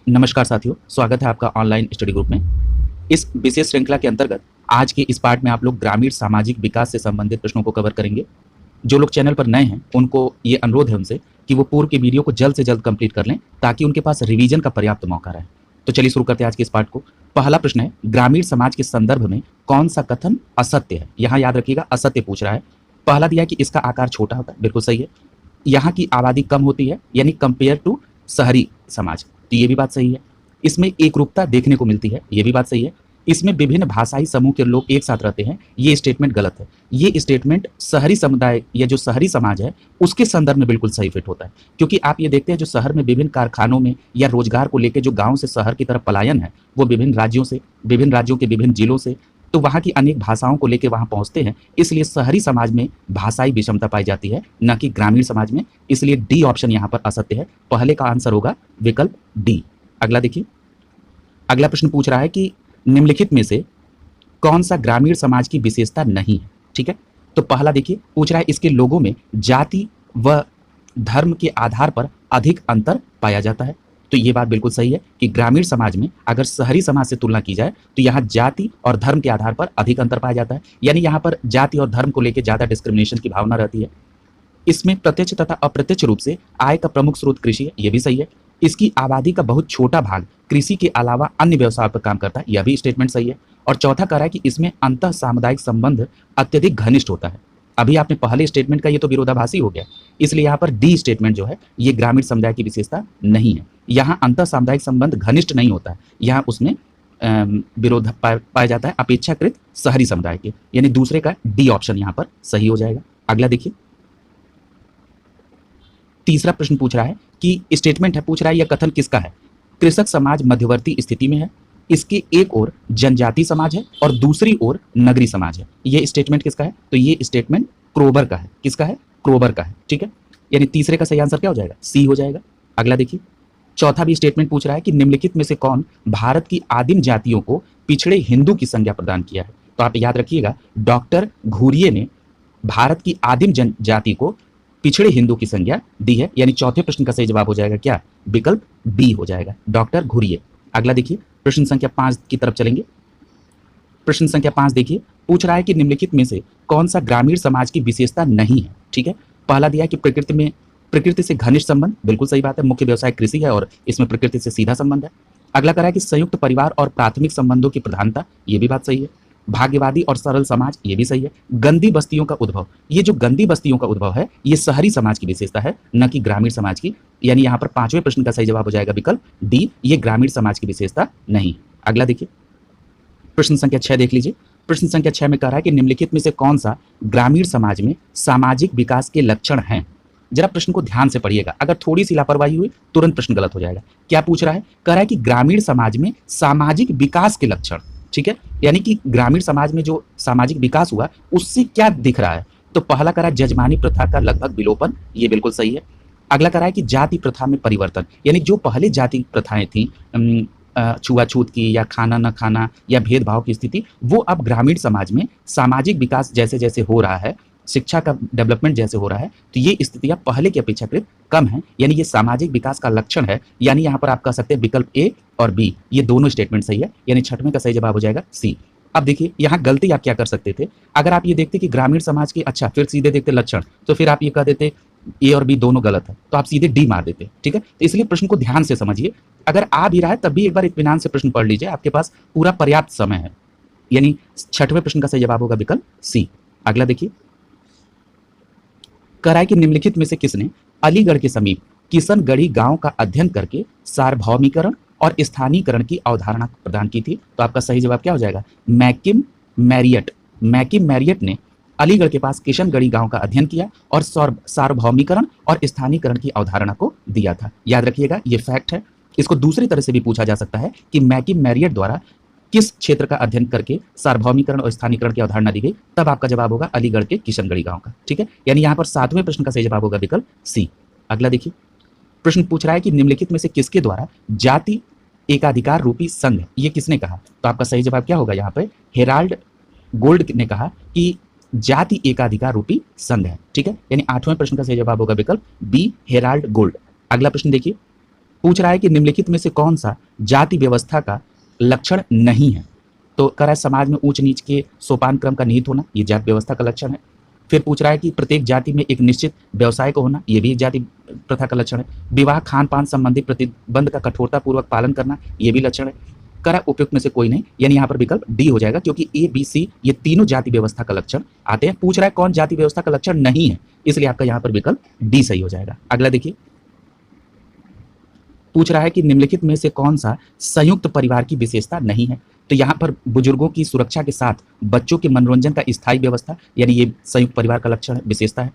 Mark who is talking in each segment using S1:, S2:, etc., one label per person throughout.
S1: नमस्कार साथियों, स्वागत है आपका ऑनलाइन स्टडी ग्रुप में। इस विशेष श्रृंखला के अंतर्गत आज के इस पार्ट में आप लोग ग्रामीण सामाजिक विकास से संबंधित प्रश्नों को कवर करेंगे। जो लोग चैनल पर नए हैं उनको ये अनुरोध है उनसे कि वो पूर्व के वीडियो को जल्द से जल्द कंप्लीट कर लें ताकि उनके पास रिवीजन का पर्याप्त मौका रहे। तो चलिए शुरू करते हैं आज के इस पार्ट को। पहला प्रश्न है, ग्रामीण समाज के संदर्भ में कौन सा कथन असत्य है? यहाँ याद रखिएगा, असत्य पूछ रहा है। पहला दिया है कि इसका आकार छोटा होता है, बिल्कुल सही है। यहाँ की आबादी कम होती है, यानी कंपेयर टू शहरी समाज, तो ये भी बात सही है। इसमें एकरूपता देखने को मिलती है, ये भी बात सही है। इसमें विभिन्न भाषाई समूह के लोग एक साथ रहते हैं, ये स्टेटमेंट गलत है। ये स्टेटमेंट शहरी समुदाय या जो शहरी समाज है उसके संदर्भ में बिल्कुल सही फिट होता है, क्योंकि आप ये देखते हैं जो शहर में विभिन्न कारखानों में या रोजगार को लेकर जो गांव से शहर की तरफ पलायन है वो विभिन्न राज्यों के विभिन्न जिलों से, तो वहाँ की अनेक भाषाओं को लेकर वहाँ पहुँचते हैं। इसलिए शहरी समाज में भाषाई विषमता पाई जाती है, न कि ग्रामीण समाज में। इसलिए डी ऑप्शन यहाँ पर असत्य है। पहले का आंसर होगा विकल्प डी। अगला देखिए, अगला प्रश्न पूछ रहा है कि निम्नलिखित में से कौन सा ग्रामीण समाज की विशेषता नहीं है? ठीक है, तो पहला देखिए, पूछ रहा है इसके लोगों में जाति व धर्म के आधार पर अधिक अंतर पाया जाता है। तो ये बात बिल्कुल सही है कि ग्रामीण समाज में अगर शहरी समाज से तुलना की जाए तो यहाँ जाति और धर्म के आधार पर अधिक अंतर पाया जाता है, यानी यहाँ पर जाति और धर्म को लेकर ज्यादा डिस्क्रिमिनेशन की भावना रहती है। इसमें प्रत्यक्ष तथा अप्रत्यक्ष रूप से आय का प्रमुख स्रोत कृषि है, यह भी सही है। इसकी आबादी का बहुत छोटा भाग कृषि के अलावा अन्य व्यवसाय पर काम करता है, यह भी स्टेटमेंट सही है। और चौथा कह रहा है कि इसमें अंतः सामुदायिक संबंध अत्यधिक घनिष्ठ होता है। अभी आपने पहले स्टेटमेंट का ये तो विरोधाभासी हो गया, इसलिए यहाँ पर डी स्टेटमेंट जो है ये ग्रामीण समुदाय की विशेषता नहीं है। यहाँ अंतः सामुदायिक संबंध घनिष्ठ नहीं होता है, यहाँ उसमें विरोध पाया जाता है अपेक्षाकृत शहरी समुदाय के, यानी दूसरे का डी ऑप्शन यहाँ पर सही हो जाएगा। अगला देखिए, तीसरा प्रश्न पूछ रहा है कि स्टेटमेंट है, पूछ रहा है यह कथन किसका है? कृषक समाज मध्यवर्ती स्थिति में है, इसके एक ओर जनजाति समाज है और दूसरी ओर नगरी समाज है। ये स्टेटमेंट किसका है? तो ये स्टेटमेंट क्रोबर का है। किसका है? क्रोबर का है। ठीक है, यानी तीसरे का सही आंसर क्या हो जाएगा? सी हो जाएगा। अगला देखिए, चौथा भी स्टेटमेंट पूछ रहा है कि निम्नलिखित में से कौन भारत की आदिम जातियों को पिछड़े हिंदू की संज्ञा प्रदान किया है? तो आप याद रखिएगा, डॉक्टर घुरिये ने भारत की आदिम जनजाति को पिछड़े हिंदू की संज्ञा दी है, यानी चौथे प्रश्न का सही जवाब हो जाएगा क्या? विकल्प बी हो जाएगा, डॉक्टर घुरिये। अगला देखिए, प्रश्न संख्या 5 की तरफ चलेंगे। प्रश्न संख्या 5 देखिए, पूछ रहा है कि निम्नलिखित में से कौन सा ग्रामीण समाज की विशेषता नहीं है? ठीक है, पहला दिया है कि प्रकृति से घनिष्ठ संबंध, बिल्कुल सही बात है। मुख्य व्यवसाय कृषि है और इसमें प्रकृति से सीधा संबंध है। अगला कह रहा है कि संयुक्त परिवार और प्राथमिक संबंधों की प्रधानता, ये भी बात सही है। भाग्यवादी और सरल समाज, ये भी सही है। गंदी बस्तियों का उद्भव, ये जो गंदी बस्तियों का उद्भव है ये शहरी समाज की विशेषता है, न कि ग्रामीण समाज की, यानी यहाँ पर पांचवें प्रश्न का सही जवाब हो जाएगा विकल्प डी, ये ग्रामीण समाज की विशेषता नहीं। अगला देखिए, प्रश्न संख्या 6 देख लीजिए। प्रश्न संख्या 6 में कह रहा है कि निम्नलिखित में से कौन सा ग्रामीण समाज में सामाजिक विकास के लक्षण हैं? जरा प्रश्न को ध्यान से पढ़िएगा, अगर थोड़ी सी लापरवाही हुई तुरंत प्रश्न गलत हो जाएगा। क्या पूछ रहा है? कह रहा है कि ग्रामीण समाज में सामाजिक विकास के लक्षण, ठीक है, यानी कि ग्रामीण समाज में जो सामाजिक विकास हुआ उससे क्या दिख रहा है? तो पहला कह रहा है जजमानी प्रथा का लगभग विलोपन, ये बिल्कुल सही है। अगला कह रहा है कि जाति प्रथा में परिवर्तन, यानी जो पहले जाति प्रथाएं थी, छुआछूत की या खाना न खाना या भेदभाव की स्थिति, वो अब ग्रामीण समाज में सामाजिक विकास जैसे जैसे हो रहा है, शिक्षा का डेवलपमेंट जैसे हो रहा है, तो ये स्थितियां पहले की अपेक्षाकृत कम है, यानी ये सामाजिक विकास का लक्षण है। यानी यहाँ पर आप कह सकते हैं विकल्प ए और बी, ये दोनों स्टेटमेंट सही है, यानी छठवें का सही जवाब हो जाएगा सी। अब देखिए, यहाँ गलती आप क्या कर सकते थे? अगर आप ये देखते कि ग्रामीण समाज के, अच्छा फिर सीधे देखते लक्षण, तो फिर आप ये कह देते ए और बी दोनों गलत है, तो आप सीधे डी मार देते। ठीक है, तो इसलिए प्रश्न को ध्यान से समझिए। अगर आ भी रहा है तब भी एक बार इत्मीनान से प्रश्न पढ़ लीजिए, आपके पास पूरा पर्याप्त समय है, यानी छठवें प्रश्न का सही जवाब होगा विकल्प सी। अगला देखिए, कह रहा है कि निम्नलिखित में से किसने अलीगढ़ के समीप किशनगढ़ी गांव का अध्ययन करके सार्वभौमिकरण और स्थानीयकरण की अवधारणा प्रदान की थी? तो आपका सही जवाब क्या हो जाएगा? मैकिम मैरियट। मैकिम मैरियट ने अलीगढ़ के पास किशनगढ़ी गांव का अध्ययन किया और सार्वभौमिकरण और स्थानीयकरण की अवधारणा को दिया था। याद रखिएगा, ये फैक्ट है। इसको दूसरी तरह से भी पूछा जा सकता है कि मैकिम मैरियट द्वारा किस क्षेत्र का अध्ययन करके सार्वभौमिकरण और स्थानीयकरण की अवधारणा दी गई? तब आपका जवाब होगा अलीगढ़ के किशनगढ़ी गांव का। ठीक है, यानी यहाँ पर 7वें प्रश्न का सही जवाब होगा विकल्प सी। अगला देखिए, प्रश्न पूछ रहा है कि निम्नलिखित में से किसके द्वारा जाति एकाधिकार रूपी संघ, ये किसने कहा? तो आपका सही जवाब क्या होगा? यहाँ पे हेराल्ड गोल्ड ने कहा कि जाति एकाधिकार रूपी संघ है। ठीक है, यानी 8वें प्रश्न का सही जवाब होगा विकल्प बी, हेराल्ड गोल्ड। अगला प्रश्न देखिए, पूछ रहा है कि निम्नलिखित में से कौन सा जाति व्यवस्था का लक्षण नहीं है। तो कह रहा है समाज में ऊंच नीच के सोपान क्रम का निहित होना, ये जाति व्यवस्था का लक्षण है। फिर पूछ रहा है कि प्रत्येक जाति में एक निश्चित व्यवसाय को होना, ये भी एक जाति प्रथा का लक्षण है। विवाह खान पान संबंधी प्रतिबंध का कठोरता पूर्वक पालन करना, ये भी लक्षण है। करा उपयुक्त में से कोई नहीं, यानी यहाँ पर विकल्प डी हो जाएगा, क्योंकि ए बी सी ये तीनों जाति व्यवस्था का लक्षण आते हैं। पूछ रहा है कौन जाति व्यवस्था का लक्षण नहीं है, इसलिए आपका यहाँ पर विकल्प डी सही हो जाएगा। अगला देखिए, पूछ रहा है कि निम्नलिखित में से कौन सा संयुक्त परिवार की विशेषता नहीं है। तो यहाँ पर बुजुर्गों की सुरक्षा के साथ बच्चों के मनोरंजन का स्थायी व्यवस्था, यानी ये संयुक्त परिवार का लक्षण है, विशेषता है।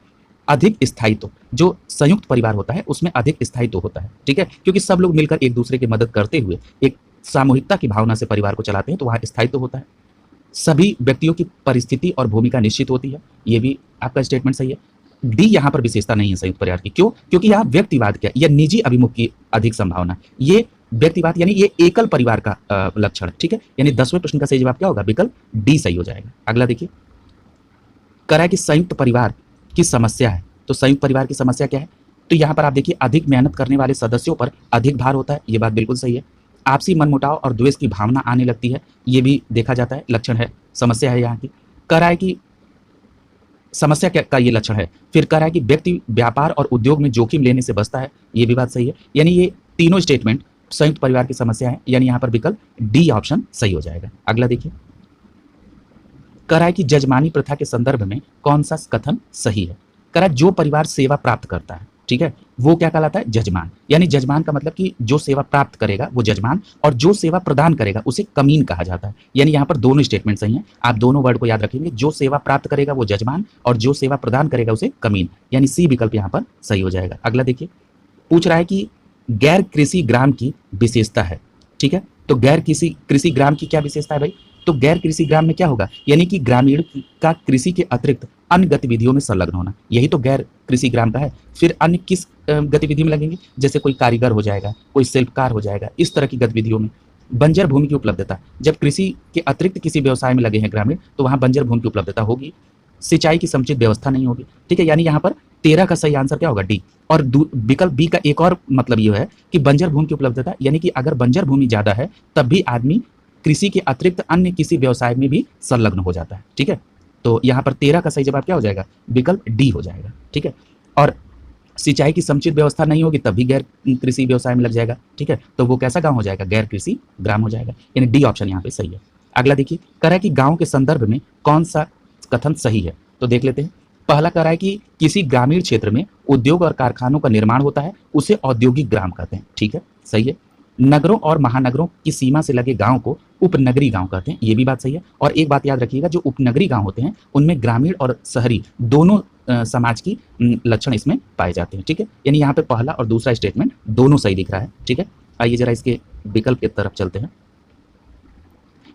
S1: अधिक स्थायित्व, जो संयुक्त परिवार होता है उसमें अधिक स्थायित्व होता है, ठीक है, क्योंकि सब लोग मिलकर एक दूसरे की मदद करते हुए एक सामूहिकता की भावना से परिवार को चलाते हैं, तो वहाँ स्थायित्व होता है। सभी व्यक्तियों की परिस्थिति और भूमिका निश्चित होती है, ये भी आपका स्टेटमेंट सही है। डी यहाँ पर विशेषता नहीं है संयुक्त परिवार की, क्यों? क्योंकि यहाँ व्यक्तिवाद क्या या निजी अभिमुख की अधिक संभावना, ये व्यक्तिवाद यानी ये एकल परिवार का लक्षण, ठीक है, यानी 10वें प्रश्न का सही जवाब क्या होगा? विकल्प डी सही हो जाएगा। अगला देखिए, कह रहा है कि संयुक्त परिवार की समस्या है, तो संयुक्त परिवार की समस्या क्या है? तो यहाँ पर आप देखिए, अधिक मेहनत करने वाले सदस्यों पर अधिक भार होता है, ये बात बिल्कुल सही है। आपसी मनमुटाव और द्वेष की भावना आने लगती है, ये भी देखा जाता है, लक्षण है, समस्या है यहाँ की। कह रहा है कि समस्या क्या का ये लक्षण है। फिर कह रहा है कि व्यक्ति व्यापार और उद्योग में जोखिम लेने से बचता है, ये भी बात सही है, यानी ये तीनों स्टेटमेंट संयुक्त परिवार की समस्या है, यानी यहाँ पर विकल्प डी ऑप्शन सही हो जाएगा। अगला देखिए, कह रहा है कि जजमानी प्रथा के संदर्भ में कौन सा कथन सही है। कह रहा है जो परिवार सेवा प्राप्त करता है, ठीक है, वो क्या कहलाता है? जजमान। यानी जजमान का मतलब कि जो सेवा प्राप्त करेगा वो जजमान, और जो सेवा प्रदान करेगा उसे कमीन कहा जाता है। यानी यहाँ पर दोनों स्टेटमेंट सही हैं, आप दोनों वर्ड को याद रखेंगे, जो सेवा प्राप्त करेगा वो जजमान और जो सेवा प्रदान करेगा उसे कमीन, यानी सी विकल्प यहाँ पर सही हो जाएगा। अगला देखिए, पूछ रहा है कि गैर कृषि ग्राम की विशेषता है, ठीक है, तो गैर कृषि ग्राम की क्या विशेषता है भाई? तो गैर कृषि ग्राम में क्या होगा? यानी कि ग्रामीण का कृषि के अतिरिक्त अन्य गतिविधियों में संलग्न होना, यही तो गैर कृषि ग्राम का है। फिर अन्य किस गतिविधि में लगेंगे? जैसे कोई कारीगर हो जाएगा, कोई शिल्पकार हो जाएगा, इस तरह की गतिविधियों में। बंजर भूमि की उपलब्धता, जब कृषि के अतिरिक्त किसी व्यवसाय में लगे हैं ग्रामीण, तो वहाँ बंजर भूमि की उपलब्धता होगी। सिंचाई की समुचित व्यवस्था नहीं होगी, ठीक है, यानी यहाँ पर 13 का सही आंसर क्या होगा? डी। और विकल्प बी का एक और मतलब ये है कि बंजर भूमि की उपलब्धता, यानी कि अगर बंजर भूमि ज्यादा है तब भी आदमी कृषि के अतिरिक्त अन्य किसी व्यवसाय में भी संलग्न हो जाता है, ठीक है, तो यहाँ पर 13 का सही जवाब क्या हो जाएगा? विकल्प डी हो जाएगा, ठीक है। और सिंचाई की समुचित व्यवस्था नहीं होगी तब भी गैर कृषि व्यवसाय में लग जाएगा, ठीक है, तो वो कैसा गांव हो जाएगा? गैर कृषि ग्राम हो जाएगा, यानी डी ऑप्शन यहाँ पे सही है। अगला देखिए, कह रहा है कि गांव के संदर्भ में कौन सा कथन सही है, तो देख लेते हैं। पहला कह रहा है कि किसी ग्रामीण क्षेत्र में उद्योग और कारखानों का निर्माण होता है, उसे औद्योगिक ग्राम कहते हैं, ठीक है, सही है। नगरों और महानगरों की सीमा से लगे गांव को उपनगरीय गांव कहते हैं, ये भी बात सही है। और एक बात याद रखिएगा, जो उपनगरीय गांव होते हैं उनमें ग्रामीण और शहरी दोनों समाज की लक्षण इसमें पाए जाते हैं, ठीक है, यानी यहाँ पे पहला और दूसरा स्टेटमेंट दोनों सही दिख रहा है, ठीक है। आइए जरा इसके विकल्प की तरफ चलते हैं,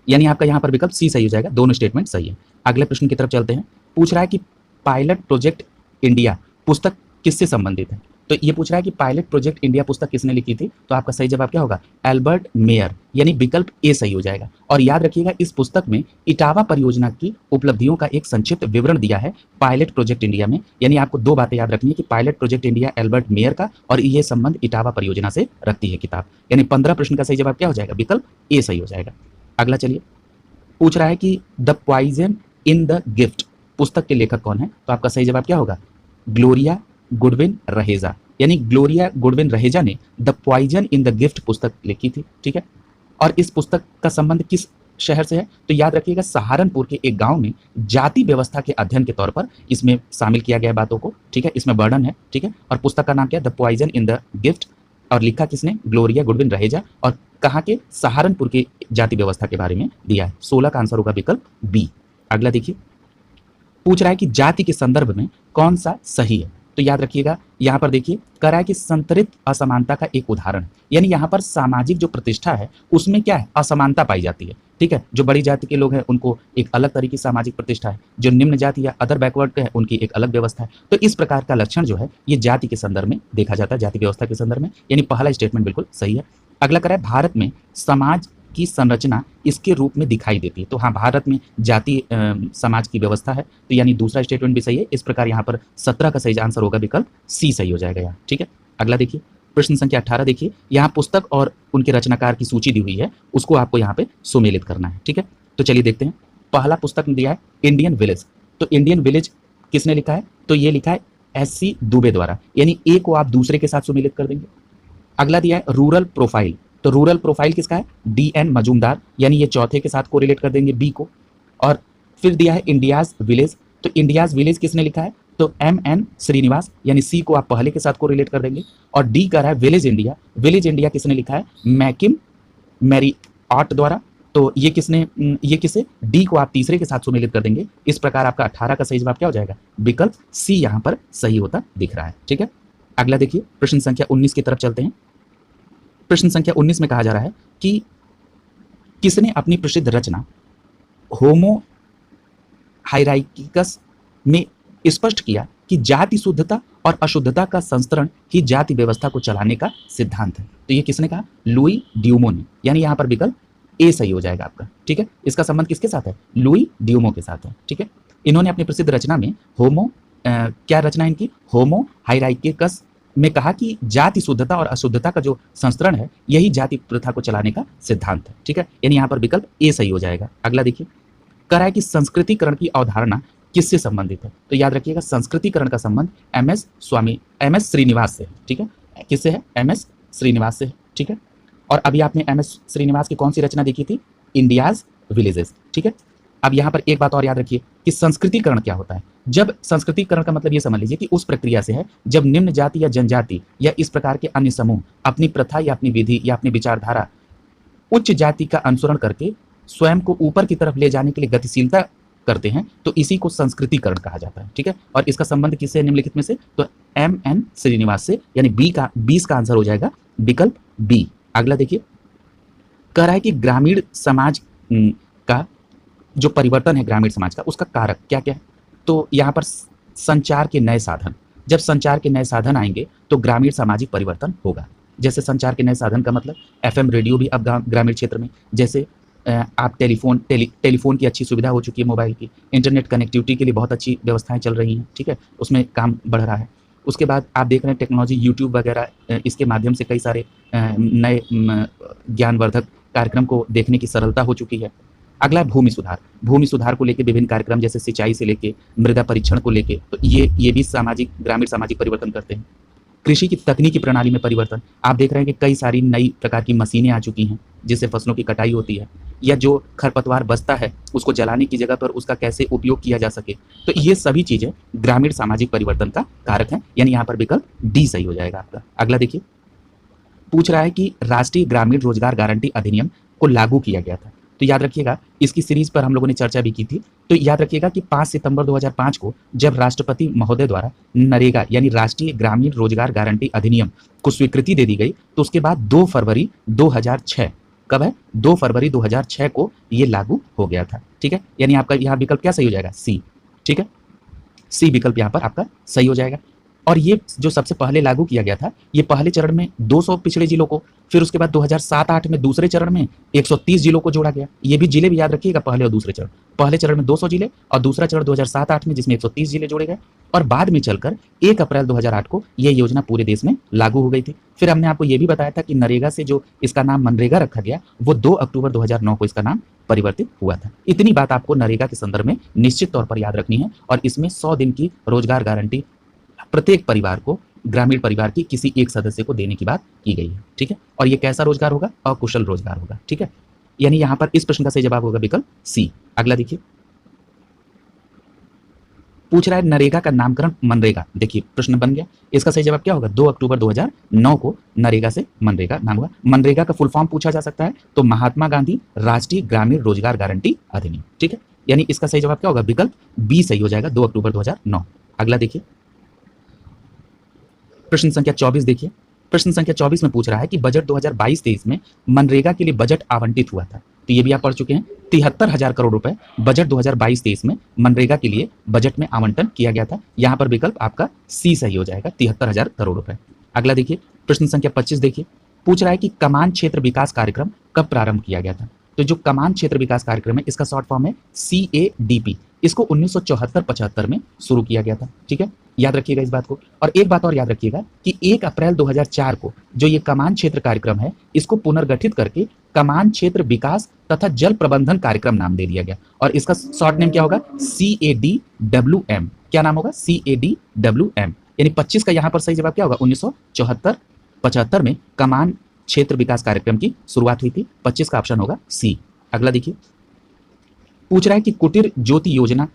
S1: यानी आपका यहाँ पर विकल्प सी सही हो जाएगा, दोनों स्टेटमेंट सही है। अगले प्रश्न की तरफ चलते हैं। पूछ रहा है कि पायलट प्रोजेक्ट इंडिया पुस्तक किससे संबंधित है। तो ये पूछ रहा है कि पायलट प्रोजेक्ट इंडिया पुस्तक किसने लिखी थी, तो आपका सही जवाब क्या होगा? एल्बर्ट मेयर, यानी विकल्प ए सही हो जाएगा। और याद रखिएगा, इस पुस्तक में इटावा परियोजना की उपलब्धियों का एक संक्षिप्त विवरण दिया है पायलट प्रोजेक्ट इंडिया में, यानी आपको दो बातें याद रखनी है कि pilot project India Albert mayor का, और ये संबंध इटावा परियोजना से रखती है किताब, यानी 15 प्रश्न का सही जवाब क्या हो जाएगा? विकल्प ए सही हो जाएगा। अगला चलिए, पूछ रहा है कि the poison in the gift पुस्तक के लेखक कौन है, तो आपका सही जवाब क्या होगा? ग्लोरिया गुडविन रहेजा, यानी ग्लोरिया गुडविन रहेजा ने the poison in the gift पुस्तक लिखी थी, ठीक है। और इस पुस्तक का संबंध किस शहर से है, तो याद रखिएगा सहारनपुर के एक गांव में जाति व्यवस्था के अध्ययन के तौर पर इसमें शामिल किया गया बातों को, ठीक है, इसमें वर्णन है, ठीक है। और पुस्तक का नाम क्या है? The poison in the gift, और लिखा किसने? ग्लोरिया गुडविन रहेजा, और कहाँ के? सहारनपुर के जाति व्यवस्था के बारे में दिया है। 16 का आंसर होगा विकल्प बी। अगला देखिए, पूछ रहा है कि जाति के संदर्भ में कौन सा सही है, तो याद रखिएगा यहाँ पर देखिए, कह रहा है कि संतरित असमानता का एक उदाहरण है, यानी यहाँ पर सामाजिक जो प्रतिष्ठा है उसमें क्या है? असमानता पाई जाती है, ठीक है। जो बड़ी जाति के लोग हैं उनको एक अलग तरीके की सामाजिक प्रतिष्ठा है, जो निम्न जाति या अदर बैकवर्ड के हैं उनकी एक अलग व्यवस्था है। तो इस प्रकार का लक्षण जो है ये जाति के संदर्भ में देखा जाता है, जाति व्यवस्था के संदर्भ में, यानी पहला स्टेटमेंट बिल्कुल सही है। अगला कह रहा है भारत में समाज की संरचना इसके रूप में दिखाई देती है, तो हाँ, भारत में जाति समाज की व्यवस्था है, तो यानी दूसरा स्टेटमेंट भी सही है। इस प्रकार यहाँ पर 17 का सही आंसर होगा विकल्प सी सही हो जाएगा यहाँ, ठीक है। अगला देखिए, प्रश्न संख्या 18 देखिए, यहाँ पुस्तक और उनके रचनाकार की सूची दी हुई है, उसको आपको यहाँ पे सुमेलित करना है। ठीक है, तो चलिए देखते हैं। पहला पुस्तक दिया है इंडियन विलेज, तो इंडियन विलेज किसने लिखा है? तो ये लिखा है एस.सी. दुबे द्वारा, यानी ए को आप दूसरे के साथ सुमेलित कर देंगे। अगला दिया है रूरल प्रोफाइल, तो रूरल प्रोफाइल किसका है? डी.एन. मजूमदार, यानी ये चौथे के साथ कोरिलेट कर देंगे बी को। और फिर दिया है इंडियाज विलेज, तो इंडियाज विलेज किसने लिखा है? तो एम.एन. श्रीनिवास, यानी सी को आप पहले के साथ कोरिलेट कर देंगे। और डी कर रहा है विलेज इंडिया, विलेज इंडिया किसने लिखा है? मैकिम मैरी आर्ट द्वारा, तो ये किसे? डी को आप तीसरे के साथ सुमेलित कर देंगे। इस प्रकार आपका 18 का सही जवाब क्या हो जाएगा? विकल्प सी यहाँ पर सही होता दिख रहा है। ठीक है, अगला देखिए, प्रश्न संख्या 19 की तरफ चलते हैं। प्रश्न संख्या 19 में कहा जा रहा है कि किसने अपनी प्रसिद्ध रचना होमो हायरार्किकस में स्पष्ट किया कि जाति शुद्धता और अशुद्धता का संस्करण ही जाति व्यवस्था को चलाने का सिद्धांत है? तो ये किसने कहा? लुई ड्यूमो ने, यानी यहाँ पर विकल्प ए सही हो जाएगा आपका। ठीक है, इसका संबंध किसके साथ है? लुई ड्यूमो के साथ है। ठीक है, इन्होंने अपनी प्रसिद्ध रचना में क्या रचना है इनकी? होमो हायरार्किकस में कहा कि जाति शुद्धता और अशुद्धता का जो संस्करण है, यही जाति प्रथा को चलाने का सिद्धांत है। ठीक है, यानी यहाँ पर विकल्प ए सही हो जाएगा। अगला देखिए, कह रहा है कि संस्कृतिकरण की अवधारणा किससे संबंधित है? तो याद रखिएगा, संस्कृतिकरण का संबंध एम एस श्रीनिवास से है। ठीक है, किससे है? एम एस श्रीनिवास से है। ठीक है, और अभी आपने एम एस श्रीनिवास की कौन सी रचना देखी थी? India's villages. ठीक है, अब यहाँ पर एक बात और याद रखिए कि संस्कृतिकरण क्या होता है। जब संस्कृतिकरण का मतलब ये समझ लीजिए कि उस प्रक्रिया से है जब निम्न जाति या जनजाति या इस प्रकार के अन्य समूह अपनी प्रथा या अपनी विधि या अपनी विचारधारा उच्च जाति का अनुसरण करके स्वयं को ऊपर की तरफ ले जाने के लिए गतिशीलता करते हैं, तो इसी को संस्कृतिकरण कहा जाता है। ठीक है, और इसका संबंध किससे? निम्नलिखित में से तो एम.एन. श्रीनिवास से, यानी 20 का आंसर हो जाएगा विकल्प बी। अगला देखिए, कह रहा है कि ग्रामीण समाज का जो परिवर्तन है, ग्रामीण समाज का, उसका कारक क्या क्या है? तो यहाँ पर संचार के नए साधन, जब संचार के नए साधन आएंगे तो ग्रामीण सामाजिक परिवर्तन होगा। जैसे संचार के नए साधन का मतलब एफएम रेडियो भी अब ग्रामीण क्षेत्र में, जैसे आप टेलीफोन की अच्छी सुविधा हो चुकी है, मोबाइल की, इंटरनेट कनेक्टिविटी के लिए बहुत अच्छी व्यवस्थाएं चल रही हैं। ठीक है, उसमें काम बढ़ रहा है। उसके बाद आप देख रहे हैं टेक्नोलॉजी, यूट्यूब वगैरह, इसके माध्यम से कई सारे नए ज्ञानवर्धक कार्यक्रम को देखने की सरलता हो चुकी है। अगला है भूमि सुधार, भूमि सुधार को लेकर विभिन्न कार्यक्रम जैसे सिंचाई से लेके मृदा परीक्षण को लेके, तो ये भी ग्रामीण सामाजिक परिवर्तन करते हैं। कृषि की तकनीकी प्रणाली में परिवर्तन, आप देख रहे हैं कि कई सारी नई प्रकार की मशीनें आ चुकी हैं जिससे फसलों की कटाई होती है, या जो खरपतवार बचता है उसको जलाने की जगह पर उसका कैसे उपयोग किया जा सके, तो ये सभी चीजें ग्रामीण सामाजिक परिवर्तन का कारक है, यानी यहाँ पर विकल्प डी सही हो जाएगा आपका। अगला देखिए, पूछ रहा है कि राष्ट्रीय ग्रामीण रोजगार गारंटी अधिनियम को लागू किया गया था। तो याद रखिएगा, इसकी सीरीज पर हम लोगों ने चर्चा भी की थी। तो याद रखिएगा कि 5 सितंबर 2005 को जब राष्ट्रपति महोदय द्वारा नरेगा यानी राष्ट्रीय ग्रामीण रोजगार गारंटी अधिनियम को स्वीकृति दे दी गई, तो उसके बाद 2 फरवरी 2006, कब है? 2 फरवरी 2006 को ये लागू हो गया था। ठीक है, यानी आपका यहाँ विकल्प क्या सही हो जाएगा? सी। ठीक है, सी विकल्प यहाँ पर आपका सही हो जाएगा। और ये जो सबसे पहले लागू किया गया था, ये पहले चरण में 200 पिछड़े जिलों को, फिर उसके बाद 2007-8 में दूसरे चरण में 130 जिलों को जोड़ा गया। ये भी जिले भी याद रखिएगा, पहले और दूसरे चरण। पहले चरण में 200 जिले और दूसरा चरण 2007-8 में जिसमें 130 जिले जोड़े गए, और बाद में चलकर 1 अप्रैल 2008 को ये योजना पूरे देश में लागू हो गई थी। फिर हमने आपको ये भी बताया था कि नरेगा से जो इसका नाम मनरेगा रखा गया, वो 2 अक्टूबर 2009 को इसका नाम परिवर्तित हुआ था। इतनी बात आपको नरेगा के संदर्भ में निश्चित तौर पर याद रखनी है। और इसमें 100 दिन की रोजगार गारंटी प्रत्येक परिवार को, ग्रामीण परिवार की किसी एक सदस्य को देने की बात की गई है। ठीक है, और ये कैसा रोजगार होगा? अकुशल रोजगार होगा। ठीक है, यानी यहाँ पर इस प्रश्न का सही जवाब होगा विकल्प सी। अगला देखिए, पूछ रहा है नरेगा का नामकरण मनरेगा। देखिए प्रश्न बन गया, इसका सही जवाब क्या होगा? 2 अक्टूबर 2009 को नरेगा से मनरेगा नाम हुआ। मनरेगा का फुल फॉर्म पूछा जा सकता है, तो महात्मा गांधी राष्ट्रीय ग्रामीण रोजगार गारंटी अधिनियम। ठीक है, यानी इसका सही जवाब क्या होगा? विकल्प बी सही हो जाएगा, 2 अक्टूबर 2009। अगला देखिए, प्रश्न संख्या 24 देखिए। प्रश्न संख्या 24 में पूछ रहा है कि बजट 2022-23 में मनरेगा के लिए बजट आवंटित हुआ था। तो ये भी आप पढ़ चुके हैं, 73,000 करोड़ रुपए बजट 2022-23 में मनरेगा के लिए बजट में आवंटन किया गया था। यहाँ पर विकल्प आपका सी सही हो जाएगा, 73,000 करोड़ रुपए। अगला देखिए, प्रश्न संख्या 25 देखिए, पूछ रहा है कि कमान क्षेत्र विकास कार्यक्रम कब प्रारंभ किया गया था। तो जो कमान क्षेत्र विकास कार्यक्रम है, इसका शॉर्ट फॉर्म है CADP। इसको 1974-75 में शुरू किया गया था। ठीक है, याद रखिएगा इस बात को। और एक बात और याद रखिएगा कि 1 अप्रैल 2004 को जो ये कमान क्षेत्र कार्यक्रम है, इसको पुनर्गठित करके कमान क्षेत्र विकास तथा जल प्रबंधन कार्यक्रम नाम दे दिया गया। और इसका शॉर्ट नेम क्या होगा? CADWM। क्या नाम होगा? CADWM। यानी 25 का यहाँ पर सही जवाब क्या होगा? 1974-75 में कमान क्षेत्र विकास कार्यक्रम की शुरुआत हुई थी। 25 का ऑप्शन होगा सी। अगला देखिए, पूछ रहा है कि कुटीर ज्योति योजना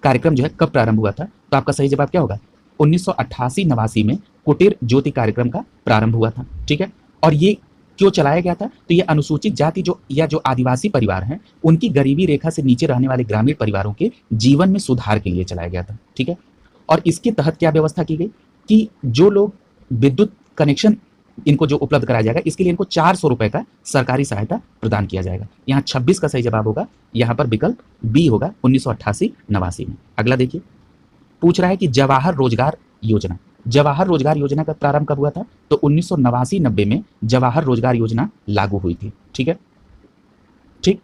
S1: कार्यक्रम जो है कब प्रारंभ हुआ था? तो आपका सही जवाब क्या होगा? 1988-89 में कुटीर ज्योति कार्यक्रम का प्रारंभ हुआ था। ठीक है, और ये क्यों चलाया गया था? तो ये अनुसूचित जाति जो आदिवासी परिवार हैं, उनकी गरीबी रेखा से नीचे रहने वाले ग्रामीण परिवारों के जीवन में सुधार के लिए चलाया गया था। ठीक है, और इसके तहत क्या व्यवस्था की गई कि जो लोग विद्युत कनेक्शन इनको जो उपलब्ध कराया जाएगा, इसके लिए इनको 400 रुपए का सरकारी सहायता प्रदान किया जाएगा। यहाँ 26 का सही जवाब होगा, यहाँ पर विकल्प बी होगा 1988-89 में। अगला देखिए, पूछ रहा है कि जवाहर रोजगार योजना, जवाहर रोजगार योजना का प्रारंभ कब हुआ था? तो 1989-90 में जवाहर रोजगार योजना लागू हुई थी। ठीक है, ठीक।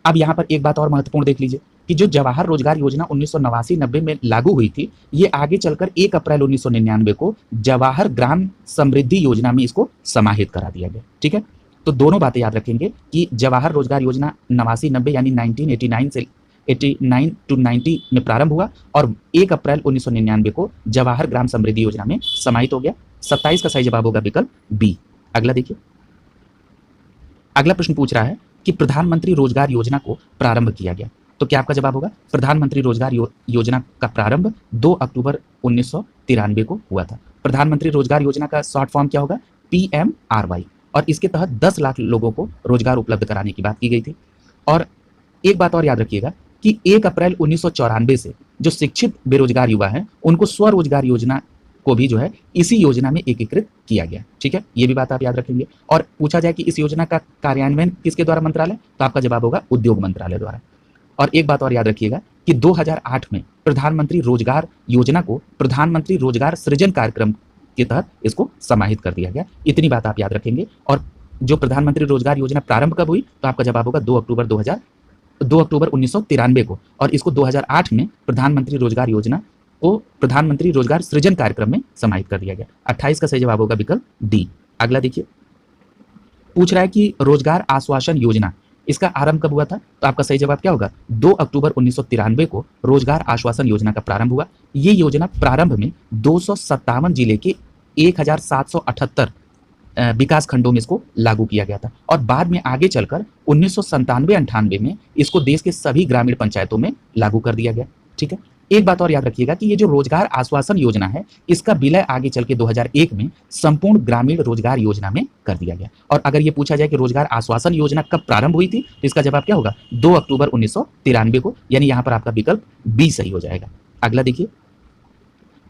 S1: अब यहाँ पर एक बात और महत्वपूर्ण देख लीजिए कि जो जवाहर रोजगार योजना 1989-90 में लागू हुई थी, ये आगे चलकर 1 अप्रैल 1999 को जवाहर ग्राम समृद्धि योजना में इसको समाहित करा दिया गया। ठीक है, तो दोनों बातें याद रखेंगे कि जवाहर रोजगार योजना 89-90 यानी 1989 से 89 to 90 में प्रारंभ हुआ और 1 अप्रैल 1999 को जवाहर ग्राम समृद्धि योजना में समाहित हो गया। 27 का सही जवाब होगा विकल्प बी। अगला देखिए, अगला प्रश्न पूछ रहा है कि प्रधानमंत्री रोजगार योजना को प्रारंभ किया गया। तो क्या आपका जवाब होगा? प्रधानमंत्री रोजगार योजना का प्रारंभ 2 अक्टूबर 1993 को हुआ था। प्रधानमंत्री रोजगार योजना का शॉर्ट फॉर्म क्या होगा? PMRY। और इसके तहत 10 लाख लोगों को रोजगार उपलब्ध कराने की बात की गई थी। और एक बात और याद रखिएगा कि 1 अप्रैल 1994 से जो शिक्षित बेरोजगार युवा हैं, उनको स्वरोजगार योजना को भी जो है इसी योजना में एकीकृत किया गया। ठीक है, ये भी बात आप याद रखेंगे। और पूछा जाए कि इस योजना का कार्यान्वयन किसके द्वारा मंत्रालय? तो आपका जवाब होगा उद्योग मंत्रालय द्वारा। और एक बात और याद रखिएगा कि 2008 में प्रधानमंत्री रोजगार योजना को प्रधानमंत्री रोजगार सृजन कार्यक्रम के तहत इसको समाहित कर दिया गया। इतनी बात आप याद रखेंगे। और जो प्रधानमंत्री रोजगार योजना प्रारंभ कब हुई? तो आपका जवाब होगा 2 अक्टूबर 1993 को। और इसको 2008 में प्रधानमंत्री रोजगार योजना को प्रधानमंत्री रोजगार सृजन कार्यक्रम में समाहित कर दिया गया। 28 का सही जवाब होगा विकल्प डी। अगला देखिए, पूछ रहा है कि रोजगार आश्वासन योजना, इसका आरंभ कब हुआ था? तो आपका सही जवाब क्या होगा? 2 अक्टूबर 1993 को रोजगार आश्वासन योजना का प्रारंभ हुआ। ये योजना प्रारंभ में 257 जिले के 1778 विकास खंडों में इसको लागू किया गया था। और बाद में आगे चलकर 1997-98 में इसको देश के सभी ग्रामीण पंचायतों में लागू कर दिया गया। ठीक है, एक बात और याद रखिएगा कि ये जो रोजगार आश्वासन योजना है, इसका विलय आगे चल के 2001 में संपूर्ण ग्रामीण रोजगार योजना में कर दिया गया। और अगर ये पूछा जाए कि रोजगार आश्वासन योजना कब प्रारंभ हुई थी, तो इसका जवाब क्या होगा? 2 अक्टूबर 1993 को। यानी यहाँ पर आपका विकल्प बी सही हो जाएगा। अगला देखिए,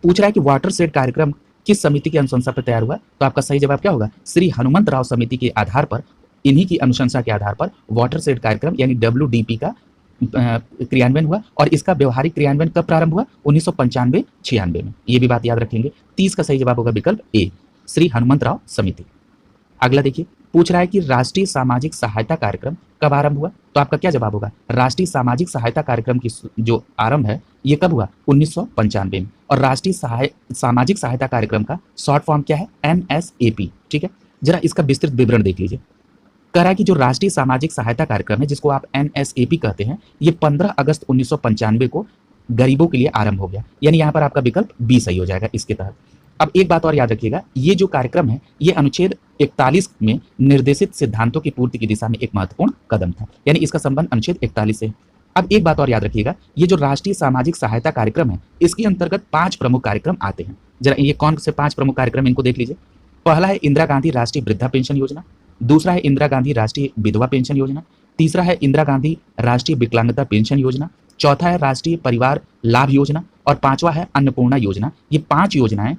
S1: पूछ रहा है कि वाटर शेड कार्यक्रम किस समिति की अनुशंसा पर तैयार हुआ? तो आपका सही जवाब क्या होगा? श्री हनुमंत राव समिति के आधार पर, इन्हीं की अनुशंसा के आधार पर वाटर शेड कार्यक्रम यानी WDP का क्रियान्वयन हुआ। और इसका व्यवहारिक क्रियान्वयन कब प्रारंभ हुआ? 1995-96 में। ये भी बात याद रखेंगे। 30 का सही जवाब होगा विकल्प ए, श्री हनुमंत राव समिति। अगला देखिए, पूछ रहा है कि राष्ट्रीय सामाजिक सहायता कार्यक्रम कब आरंभ हुआ? तो आपका क्या जवाब होगा? राष्ट्रीय सामाजिक सहायता कार्यक्रम की जो आरंभ है, ये कब हुआ? 1995 में। और राष्ट्रीय सामाजिक सहायता कार्यक्रम का शॉर्ट फॉर्म क्या है? NSAP। ठीक है, जरा इसका विस्तृत विवरण देख लीजिए। कह रहा है कि जो राष्ट्रीय सामाजिक सहायता कार्यक्रम है, जिसको आप NSAP कहते हैं, ये 15 अगस्त 1995 को गरीबों के लिए आरंभ हो गया। यानी यहाँ पर आपका विकल्प बी सही हो जाएगा इसके तहत। अब एक बात और याद रखिएगा, ये जो कार्यक्रम है, ये अनुच्छेद 41 में निर्देशित सिद्धांतों की पूर्ति की दिशा में एक महत्वपूर्ण कदम था। यानी इसका संबंध अनुच्छेद 41 से। अब एक बात और याद रखिएगा, ये जो राष्ट्रीय सामाजिक सहायता कार्यक्रम है, इसके अंतर्गत 5 प्रमुख कार्यक्रम आते हैं। जरा ये कौन से 5 प्रमुख कार्यक्रम, इनको देख लीजिए। पहला है इंदिरा गांधी राष्ट्रीय वृद्धा पेंशन योजना, दूसरा है इंदिरा गांधी राष्ट्रीय विधवा पेंशन योजना, तीसरा है इंदिरा गांधी राष्ट्रीय विकलांगता पेंशन योजना, चौथा है राष्ट्रीय परिवार लाभ योजना और पांचवा है अन्नपूर्णा योजना। ये 5 योजनाएं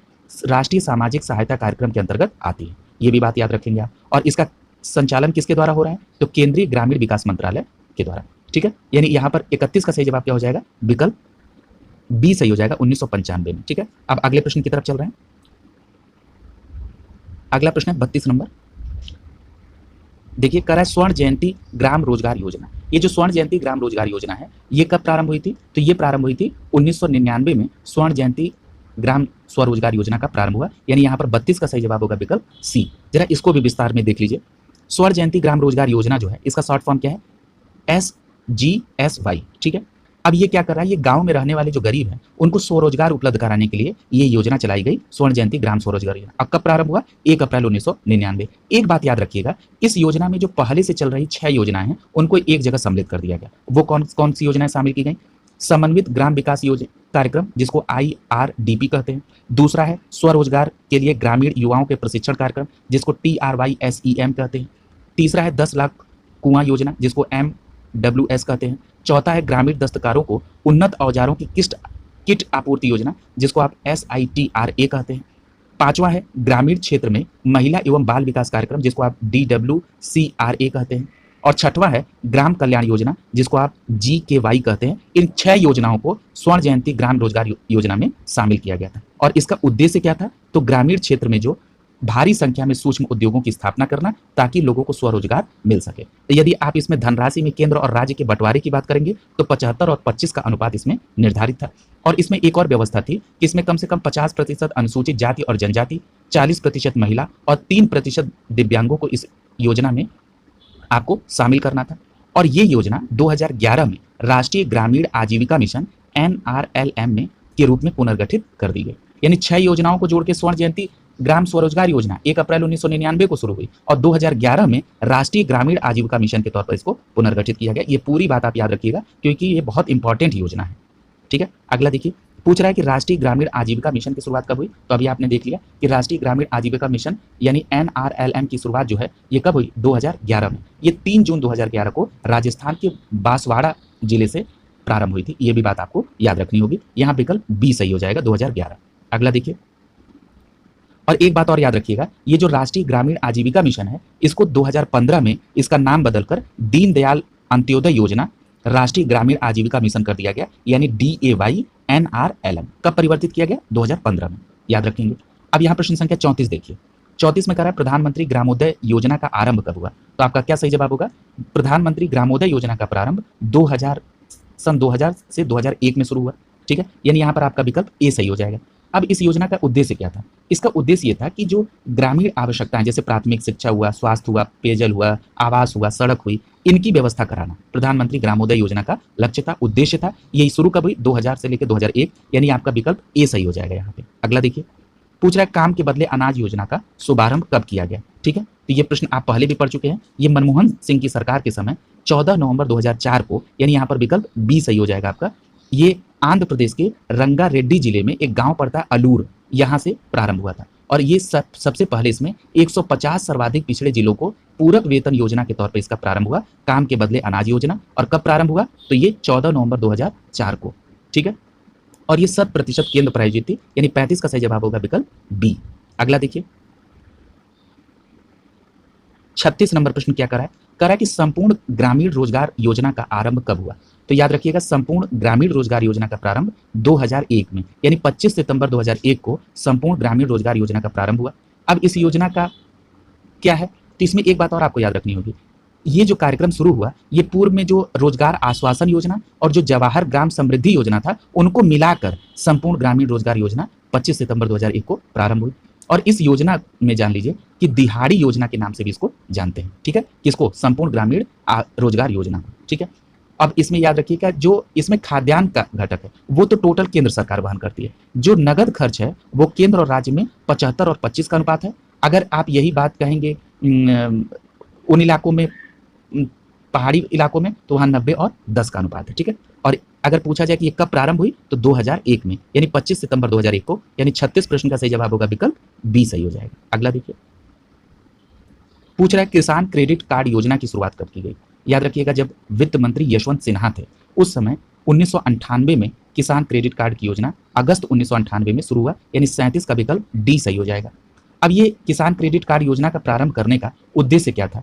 S1: राष्ट्रीय सामाजिक सहायता कार्यक्रम के अंतर्गत आती है। ये भी बात याद रखेंगे आप। और इसका संचालन किसके द्वारा हो रहा है? तो केंद्रीय ग्रामीण विकास मंत्रालय के द्वारा। ठीक है, यानी यहाँ पर 31 का सही जवाब क्या हो जाएगा? विकल्प बी सही हो जाएगा 1995 में। ठीक है, अब अगले प्रश्न की तरफ चल रहे हैं। अगला प्रश्न है 32 नंबर। देखिए, कह रहा है स्वर्ण जयंती ग्राम रोजगार योजना। ये जो स्वर्ण जयंती ग्राम रोजगार योजना है, ये कब प्रारंभ हुई थी? तो ये प्रारंभ हुई थी 1999 में स्वर्ण जयंती ग्राम स्वरोजगार योजना का प्रारंभ हुआ, यानी यहाँ पर 32 का सही जवाब होगा विकल्प सी। जरा इसको भी विस्तार में देख लीजिए। स्वर्ण जयंती ग्राम रोजगार योजना जो है इसका शॉर्ट फॉर्म क्या है? SGSY, ठीक है। अब ये क्या कर रहा है, ये गांव में रहने वाले जो गरीब हैं उनको स्वरोजगार उपलब्ध कराने के लिए ये योजना चलाई गई, स्वर्ण जयंती ग्राम स्वरोजगार योजना। अब कब प्रारंभ हुआ? 1 अप्रैल 1999। एक बात याद रखिएगा, इस योजना में जो पहले से चल रही 6 योजनाएं हैं उनको एक जगह सम्मिलित कर दिया गया। वो कौन कौन सी योजनाएं शामिल की गई? समन्वित ग्राम विकास योजना कार्यक्रम, जिसको IRDP कहते हैं। दूसरा है स्वरोजगार के लिए ग्रामीण युवाओं के प्रशिक्षण कार्यक्रम, जिसको TRYSEM कहते हैं। तीसरा है 10 लाख कुआं योजना, जिसको MWS कहते हैं। चौथा है ग्रामीण दस्तकारों को उन्नत औजारों की किट आपूर्ति योजना, जिसको आप SITRA कहते हैं। पांचवा है ग्रामीण क्षेत्र में महिला एवं बाल विकास कार्यक्रम, जिसको आप DWCRA कहते हैं। और छठवां है ग्राम कल्याण योजना, जिसको आप GKY कहते हैं। इन 6 योजनाओं को स्वर्ण जयंती ग्राम रोजगार योजना में शामिल किया गया था। और इसका उद्देश्य क्या था? तो ग्रामीण क्षेत्र में जो भारी संख्या में सूक्ष्म उद्योगों की स्थापना करना, ताकि लोगों को स्वरोजगार मिल सके। तो यदि आप इसमें धनराशि में केंद्र और राज्य के बंटवारे की बात करेंगे तो 75 और 25 का अनुपात इसमें निर्धारित था। और इसमें एक और व्यवस्था थी कि इसमें कम से कम 50% अनुसूचित जाति और जनजाति, 40% महिला और 3% दिव्यांगों को इस योजना में आपको शामिल करना था। और ये योजना 2011 में राष्ट्रीय ग्रामीण आजीविका मिशन NRLM में के रूप में पुनर्गठित कर दी गई। यानी 6 योजनाओं को जोड़ के स्वर्ण जयंती ग्राम स्वरोजगार योजना 1 अप्रैल 1999 को शुरू हुई और 2011 में राष्ट्रीय ग्रामीण आजीविका मिशन के तौर पर इसको पुनर्गठित किया गया। ये पूरी बात आप याद रखिएगा, क्योंकि ये बहुत इंपॉर्टेंट योजना है, ठीक है। अगला देखिए, पूछ रहा है कि राष्ट्रीय ग्रामीण आजीविका मिशन की शुरुआत कब हुई? तो अभी आपने देख लिया कि राष्ट्रीय ग्रामीण आजीविका मिशन यानी NRLM की शुरुआत जो है ये कब हुई? 2011 में। ये 3 जून 2011 को राजस्थान के बांसवाड़ा जिले से प्रारंभ हुई थी। ये भी बात आपको याद रखनी होगी। यहाँ विकल्प बी सही हो जाएगा, 2011। अगला देखिए, और एक बात और याद रखिएगा, ये जो राष्ट्रीय ग्रामीण आजीविका मिशन है इसको 2015 में इसका नाम बदलकर दीनदयाल अंत्योदय योजना राष्ट्रीय ग्रामीण आजीविका मिशन कर दिया गया, यानी DAYNRLM। कब परिवर्तित किया गया? 2015 में, याद रखेंगे। अब यहाँ प्रश्न संख्या 34 देखिए। 34 में कह रहा है प्रधानमंत्री ग्रामोदय योजना का आरंभ कब हुआ? तो आपका क्या सही जवाब होगा? प्रधानमंत्री ग्रामोदय योजना का प्रारंभ सन 2000 से 2001 में शुरू हुआ, ठीक है। यानी यहाँ पर आपका विकल्प ए सही हो जाएगा। अब इस योजना का उद्देश्य क्या था? इसका उद्देश्य ये था कि जो ग्रामीण आवश्यकताएं जैसे प्राथमिक शिक्षा हुआ, स्वास्थ्य हुआ, पेयजल हुआ, आवास हुआ, सड़क हुई, इनकी व्यवस्था कराना प्रधानमंत्री ग्रामोदय योजना का लक्ष्य था, उद्देश्य था। यही शुरू कब हुई? 2000 से लेकर 2001, यानी आपका विकल्प ए सही हो जाएगा यहाँ पे। अगला देखिए, पूछ रहा है काम के बदले अनाज योजना का शुभारंभ कब किया गया, ठीक है। तो ये प्रश्न आप पहले भी पढ़ चुके हैं। ये मनमोहन सिंह की सरकार के समय 14 नवंबर 2004 को, यानी यहाँ पर विकल्प बी सही हो जाएगा आपका। ये आंध्र प्रदेश के रंगारेड्डी जिले में एक गांव पड़ता है अलूर, यहाँ से प्रारंभ हुआ था। और ये सबसे पहले इसमें 150 सर्वाधिक पिछड़े जिलों को पूरक वेतन योजना के तौर पर इसका प्रारंभ हुआ, काम के बदले अनाज योजना। और कब प्रारंभ हुआ? तो ये 14 नवंबर 2004 को, ठीक है। और ये 100% केंद्र प्रायोजित थी, यानी 35 का सही जवाब होगा विकल्प बी। अगला देखिए, 36 नंबर प्रश्न क्या कर रहा है? कह रहा है कि संपूर्ण ग्रामीण रोजगार योजना का आरंभ कब हुआ? तो याद रखिएगा, संपूर्ण ग्रामीण रोजगार योजना का प्रारंभ 2001 में, यानी 25 सितंबर 2001 को संपूर्ण ग्रामीण रोजगार योजना का प्रारंभ हुआ। अब इस योजना का क्या है? तो इसमें एक बात और आपको याद रखनी होगी, ये जो कार्यक्रम शुरू हुआ ये पूर्व में जो रोजगार आश्वासन योजना और जो जवाहर ग्राम समृद्धि योजना था उनको मिलाकर संपूर्ण ग्रामीण रोजगार योजना 25 सितंबर 2001 को प्रारंभ हुई। और इस योजना में जान लीजिए कि दिहाड़ी योजना के नाम से भी इसको जानते हैं, ठीक है। किसको? संपूर्ण ग्रामीण रोजगार योजना को, ठीक है। अब इसमें याद रखिएगा, जो इसमें खाद्यान्न का घटक है वो तो टोटल केंद्र सरकार वहन करती है। जो नगद खर्च है वो केंद्र और राज्य में 75 और 25 का अनुपात है। अगर आप यही बात कहेंगे उन इलाकों में, पहाड़ी इलाकों में, तो वहाँ 90 और 10 का अनुपात है, ठीक है। और अगर पूछा जाए कि ये कब प्रारंभ हुई तो 2001 में, यानी 25 सितंबर 2001 को, यानी 36 प्रश्न का सही जवाब होगा विकल्प बी सही हो जाएगा। अगला देखिए, पूछ रहा है किसान क्रेडिट कार्ड योजना की शुरुआत कब की गई? याद रखिएगा, जब वित्त मंत्री यशवंत सिन्हा थे उस समय 1998 में किसान क्रेडिट कार्ड की योजना अगस्त 1998 में शुरू हुआ, यानी 37 का विकल्प डी सही हो जाएगा। अब ये किसान क्रेडिट कार्ड योजना का प्रारंभ करने का उद्देश्य क्या था?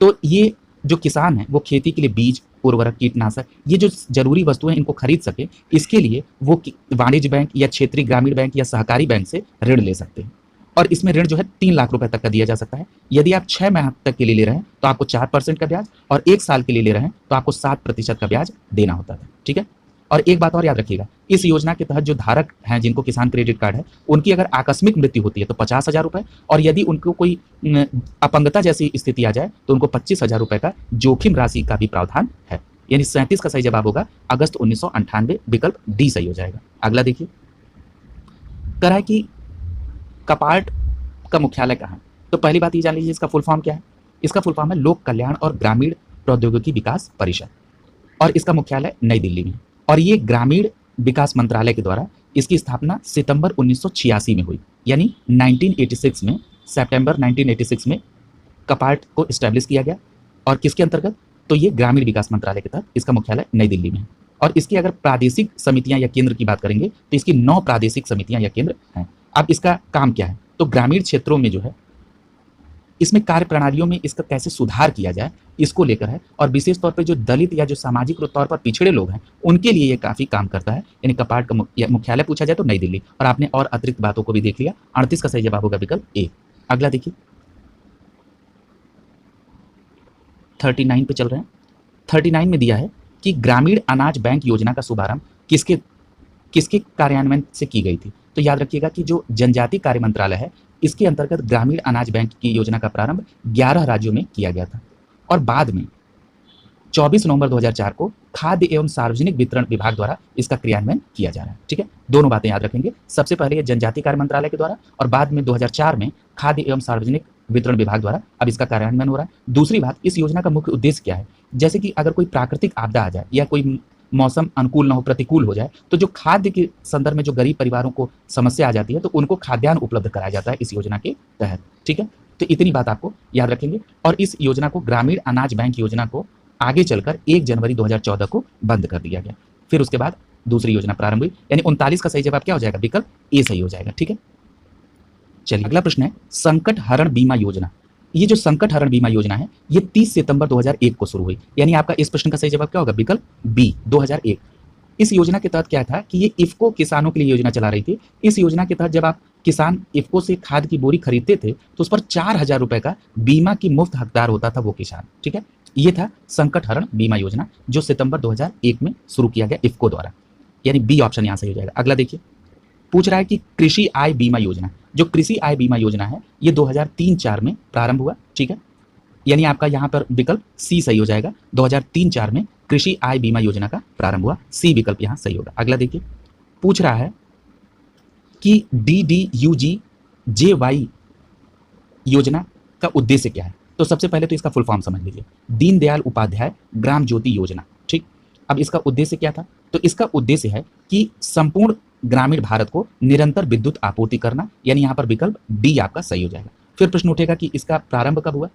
S1: तो ये जो किसान है वो खेती के लिए बीज, उर्वरक, कीटनाशक, ये जो जरूरी वस्तुएं इनको खरीद सके, इसके लिए वो वाणिज्य बैंक या क्षेत्रीय ग्रामीण बैंक या सहकारी बैंक से ऋण ले सकते हैं। और इसमें ऋण जो है 3 लाख रुपए तक का दिया जा सकता है। यदि आप 6 माह तक के लिए ले रहे हैं तो आपको 4% का ब्याज, और 1 साल के लिए ले रहे हैं तो आपको 7% का ब्याज देना होता था, ठीक है। और एक बात और याद रखिएगा, इस योजना के तहत जो धारक हैं जिनको किसान क्रेडिट कार्ड है, उनकी अगर आकस्मिक मृत्यु होती है तो 50,000 रुपए, और यदि उनको कोई अपंगता जैसी स्थिति आ जाए तो उनको 25,000 रुपए का जोखिम राशि का भी प्रावधान है। यानी 37 का सही जवाब होगा अगस्त 1998, विकल्प डी सही हो जाएगा। अगला देखिए, कह रहा है कि कपाट का मुख्यालय कहाँ है। तो पहली बात ये जान लीजिए इसका फुल फॉर्म क्या है। इसका फुल फॉर्म है लोक कल्याण और ग्रामीण प्रौद्योगिकी विकास परिषद, और इसका मुख्यालय नई दिल्ली में, और ये ग्रामीण विकास मंत्रालय के द्वारा इसकी स्थापना सितंबर 1986 में हुई। यानी 1986 में, सितंबर 1986 में कपाट को इस्टेब्लिश किया गया। और किसके अंतर्गत, तो ये ग्रामीण विकास मंत्रालय के तहत इसका मुख्यालय नई दिल्ली में है। और इसकी अगर प्रादेशिक समितियां या केंद्र की बात करेंगे तो इसकी 9 प्रादेशिक समितियां या केंद्र हैं। अब इसका काम क्या है, तो ग्रामीण क्षेत्रों में जो है इसमें कार्य प्रणालियों में इसका कैसे सुधार किया जाए इसको लेकर है, और विशेष तौर पे जो दलित या जो सामाजिक तौर पर पिछड़े लोग हैं उनके लिए ये काफी काम करता है। यानी कपाट का मुख्यालय पूछा जाए तो नई दिल्ली, और आपने और अतिरिक्त बातों को भी देख लिया। 38 का सही जवाब होगा विकल्प ए। अगला देखिए, 39 पे चल रहे हैं। 39 में दिया है कि ग्रामीण अनाज बैंक योजना का शुभारंभ किसके किसके कार्यान्वयन से की गई थी। तो याद रखिएगा कि जो जनजातीय कार्य मंत्रालय है इसके अंतर्गत ग्रामीण अनाज बैंक की योजना का प्रारंभ 11 राज्यों में किया गया था, और बाद में 24 नवंबर 2004 को खाद्य एवं सार्वजनिक वितरण विभाग द्वारा इसका क्रियान्वयन किया जा रहा है। ठीक है, दोनों बातें याद रखेंगे, सबसे पहले ये जनजातीय कार्य मंत्रालय के द्वारा, और बाद में 2004 में खाद्य एवं सार्वजनिक वितरण विभाग द्वारा अब इसका कार्यान्वयन हो रहा है। दूसरी बात, इस योजना का मुख्य उद्देश्य क्या है, जैसे कि अगर कोई प्राकृतिक आपदा आ जाए या कोई मौसम अनुकूल न हो, प्रतिकूल हो जाए, तो जो खाद्य के संदर्भ में जो गरीब परिवारों को समस्या आ जाती है तो उनको खाद्यान्न उपलब्ध कराया जाता है इस योजना के तहत। ठीक है, तो इतनी बात आपको याद रखेंगे। और इस योजना को, ग्रामीण अनाज बैंक योजना को, आगे चलकर 1 जनवरी 2014 को बंद कर दिया गया। फिर उसके बाद दूसरी योजना प्रारंभ हुई। यानी 39 का सही जवाब क्या हो जाएगा, विकल्प ए सही हो जाएगा। ठीक है, चलिए अगला प्रश्न है संकट हरण बीमा योजना। ये जो संकट हरण बीमा योजना है ये 30 सितंबर 2001 को शुरू हुई। यानी आपका इस प्रश्न का सही जवाब क्या होगा, विकल्प बी 2001। इस योजना के तहत क्या था कि ये इफ्को किसानों के लिए योजना चला रही थी। इस योजना के तहत जब आप किसान इफ्को से खाद की बोरी खरीदते थे तो उस पर 4,000 रुपए का बीमा की मुफ्त हकदार होता था वो किसान। ठीक है, ये था संकट हरण बीमा योजना जो सितंबर 2001 में शुरू किया गया इफ्को द्वारा। यानी बी ऑप्शन यहां सही हो जाएगा। अगला देखिए, पूछ रहा है कि कृषि आय बीमा योजना, जो कृषि आय बीमा योजना है ये 2003-04 में प्रारंभ हुआ। ठीक है, यानी आपका यहाँ पर विकल्प सी सही हो जाएगा। 2003-04 में कृषि आय बीमा योजना का प्रारंभ हुआ, सी विकल्प यहाँ सही होगा। अगला देखिए, पूछ रहा है कि DDUGJY योजना का उद्देश्य क्या है। तो सबसे पहले तो इसका फुल फॉर्म समझ लीजिए, दीनदयाल उपाध्याय ग्राम ज्योति योजना। ठीक, अब इसका उद्देश्य क्या था, तो इसका उद्देश्य है कि संपूर्ण ग्रामीण भारत को निरंतर विद्युत आपूर्ति करना। यानी यहाँ पर विकल्प डी आपका सही हो जाएगा। फिर प्रश्न उठेगा कि इसका प्रारंभ कब हुआ,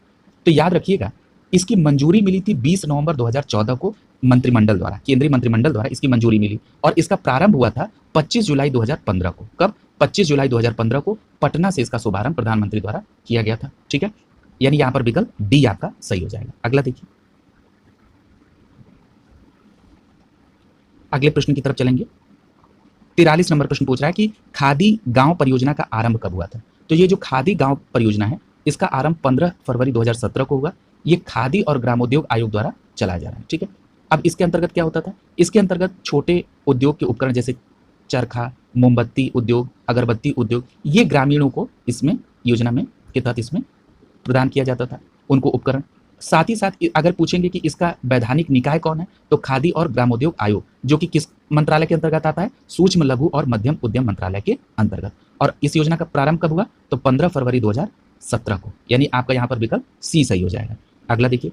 S1: तो याद रखिएगा इसकी मंजूरी मिली थी 20 नवंबर 2014 को मंत्रिमंडल द्वारा, केंद्रीय मंत्रिमंडल द्वारा इसकी मंजूरी मिली, और इसका प्रारंभ हुआ था 25 जुलाई 2015 को। कब, 25 जुलाई 2015 को पटना से इसका शुभारंभ प्रधानमंत्री द्वारा किया गया था। ठीक है, यानी यहाँ पर विकल्प डी आपका सही हो जाएगा। अगला देखिए, अगले प्रश्न की तरफ चलेंगे। 43 नंबर प्रश्न पूछ रहा है कि खादी गांव परियोजना का आरंभ कब हुआ था। तो ये जो खादी गांव परियोजना है इसका आरंभ 15 फरवरी 2017 को हुआ। ये खादी और ग्रामोद्योग आयोग द्वारा चलाया जा रहा है। ठीक है, अब इसके अंतर्गत क्या होता था, इसके अंतर्गत छोटे उद्योग के उपकरण जैसे चरखा, मोमबत्ती उद्योग, अगरबत्ती उद्योग, ये ग्रामीणों को इसमें योजना में के तहत इसमें प्रदान किया जाता था उनको उपकरण। साथ ही साथ अगर पूछेंगे कि इसका वैधानिक निकाय कौन है, तो खादी और ग्रामोद्योग आयोग, जो कि किस मंत्रालय के अंतर्गत आता है, सूक्ष्म लघु और मध्यम उद्यम मंत्रालय के अंतर्गत। और इस योजना का प्रारंभ कब हुआ, तो 15 फरवरी 2017 को। यानी आपका यहाँ पर विकल्प सी सही हो जाएगा। अगला देखिए,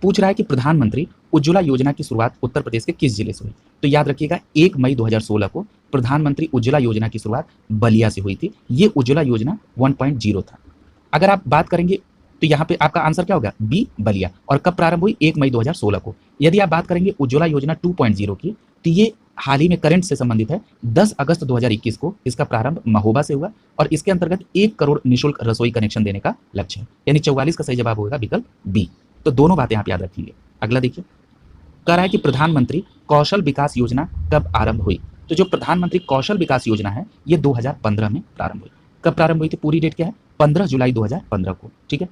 S1: पूछ रहा है कि प्रधानमंत्री उज्ज्वला योजना की शुरुआत उत्तर प्रदेश के किस जिले से हुई। तो याद रखिएगा 1 मई 2016 को प्रधानमंत्री उज्ज्वला योजना की शुरुआत बलिया से हुई थी। ये उज्ज्वला योजना 1.0 था। अगर आप बात करेंगे तो यहाँ पे आपका आंसर क्या होगा, बी बलिया। और कब प्रारंभ हुई, 1 मई 2016 को। यदि आप बात करेंगे उज्ज्वला योजना 2.0 की, तो ये हाल ही में करंट से संबंधित है। 10 अगस्त 2021 को इसका प्रारंभ महोबा से हुआ, और इसके अंतर्गत 1 करोड़ निःशुल्क रसोई कनेक्शन देने का लक्ष्य है। यानी 44 का सही जवाब होगा विकल्प बी। तो दोनों बातें आप याद रखिए। अगला देखिए, कह रहा है कि प्रधानमंत्री कौशल विकास योजना कब आरंभ हुई। तो जो प्रधानमंत्री कौशल विकास योजना है ये 2015 में प्रारंभ हुई। कब प्रारंभ हुई थी, पूरी डेट क्या है, 15 जुलाई 2015 को। ठीक है,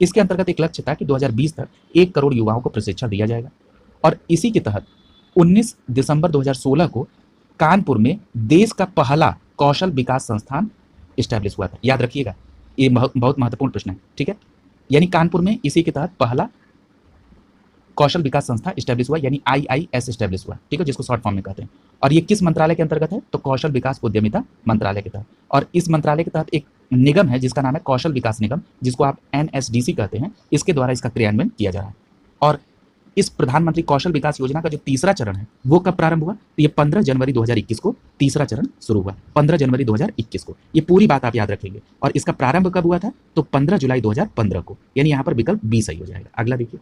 S1: इसके अंतर्गत एक लक्ष्य था कि 2020 तक 1 करोड़ युवाओं को प्रशिक्षण दिया जाएगा, और इसी के तहत 19 दिसंबर 2016 को कानपुर में देश का पहला कौशल विकास संस्थान इस्टेब्लिश हुआ था। याद रखिएगा, ये बहुत महत्वपूर्ण प्रश्न है, ठीक है। यानी कानपुर में इसी के तहत पहला कौशल विकास संस्था इस्टेब्लिश हुआ, यानी IIS इस्टेब्लिश हुआ, ठीक है, जिसको शॉर्ट फॉर्म में कहते हैं। और ये किस मंत्रालय के अंतर्गत है? तो कौशल विकास उद्यमिता मंत्रालय के तहत। और इस मंत्रालय के तहत एक निगम है जिसका नाम है कौशल विकास निगम, जिसको आप NSDC कहते हैं, इसके द्वारा इसका क्रियान्वयन किया जा रहा है। और इस प्रधानमंत्री कौशल विकास योजना का जो तीसरा चरण है वो कब प्रारंभ हुआ? तो ये 15 जनवरी 2021 को तीसरा चरण शुरू हुआ, 15 जनवरी 2021 को। ये पूरी बात आप याद रखेंगे। और इसका प्रारंभ कब हुआ था? तो 15 जुलाई 2015 को, यानी यहाँ पर विकल्प बी सही हो जाएगा। अगला देखिए,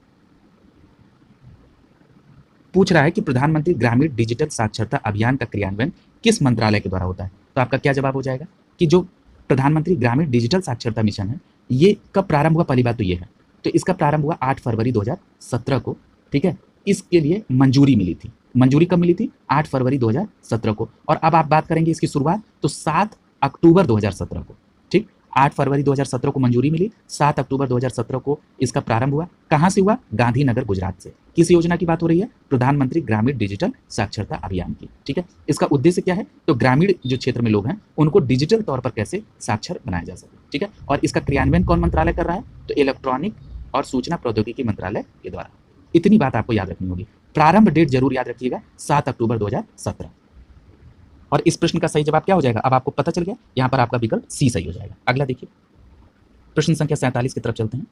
S1: पूछ रहा है कि प्रधानमंत्री ग्रामीण डिजिटल साक्षरता अभियान का क्रियान्वयन किस मंत्रालय के द्वारा होता है? तो आपका क्या जवाब हो जाएगा कि जो प्रधानमंत्री ग्रामीण डिजिटल साक्षरता मिशन है ये कब प्रारंभ हुआ? पहली बात तो ये है, तो इसका प्रारंभ हुआ 8 फरवरी 2017 को, ठीक है। इसके लिए मंजूरी मिली थी। मंजूरी कब मिली थी? 8 फरवरी 2017 को। और अब आप बात करेंगे इसकी शुरुआत, तो 7 अक्टूबर 2017 को, ठीक। 8 फरवरी 2017 को मंजूरी मिली, 7 अक्टूबर 2017 को इसका प्रारंभ हुआ। कहाँ से हुआ? गांधीनगर, गुजरात से। किस योजना की बात हो रही है? प्रधानमंत्री ग्रामीण डिजिटल साक्षरता अभियान की, ठीक है। इसका उद्देश्य क्या है? तो ग्रामीण जो क्षेत्र में लोग हैं उनको डिजिटल तौर पर कैसे साक्षर बनाया जा सके, ठीक है। और इसका क्रियान्वयन कौन मंत्रालय कर रहा है? तो इलेक्ट्रॉनिक और सूचना प्रौद्योगिकी मंत्रालय के द्वारा। इतनी बात आपको याद रखनी होगी। प्रारंभ डेट जरूर याद रखिएगा, 7 अक्टूबर 2017। और इस प्रश्न का सही जवाब क्या हो जाएगा? अब आपको पता चल गया, यहां पर आपका विकल्प सी सही हो जाएगा। अगला देखिए, प्रश्न संख्या 47 की तरफ चलते हैं।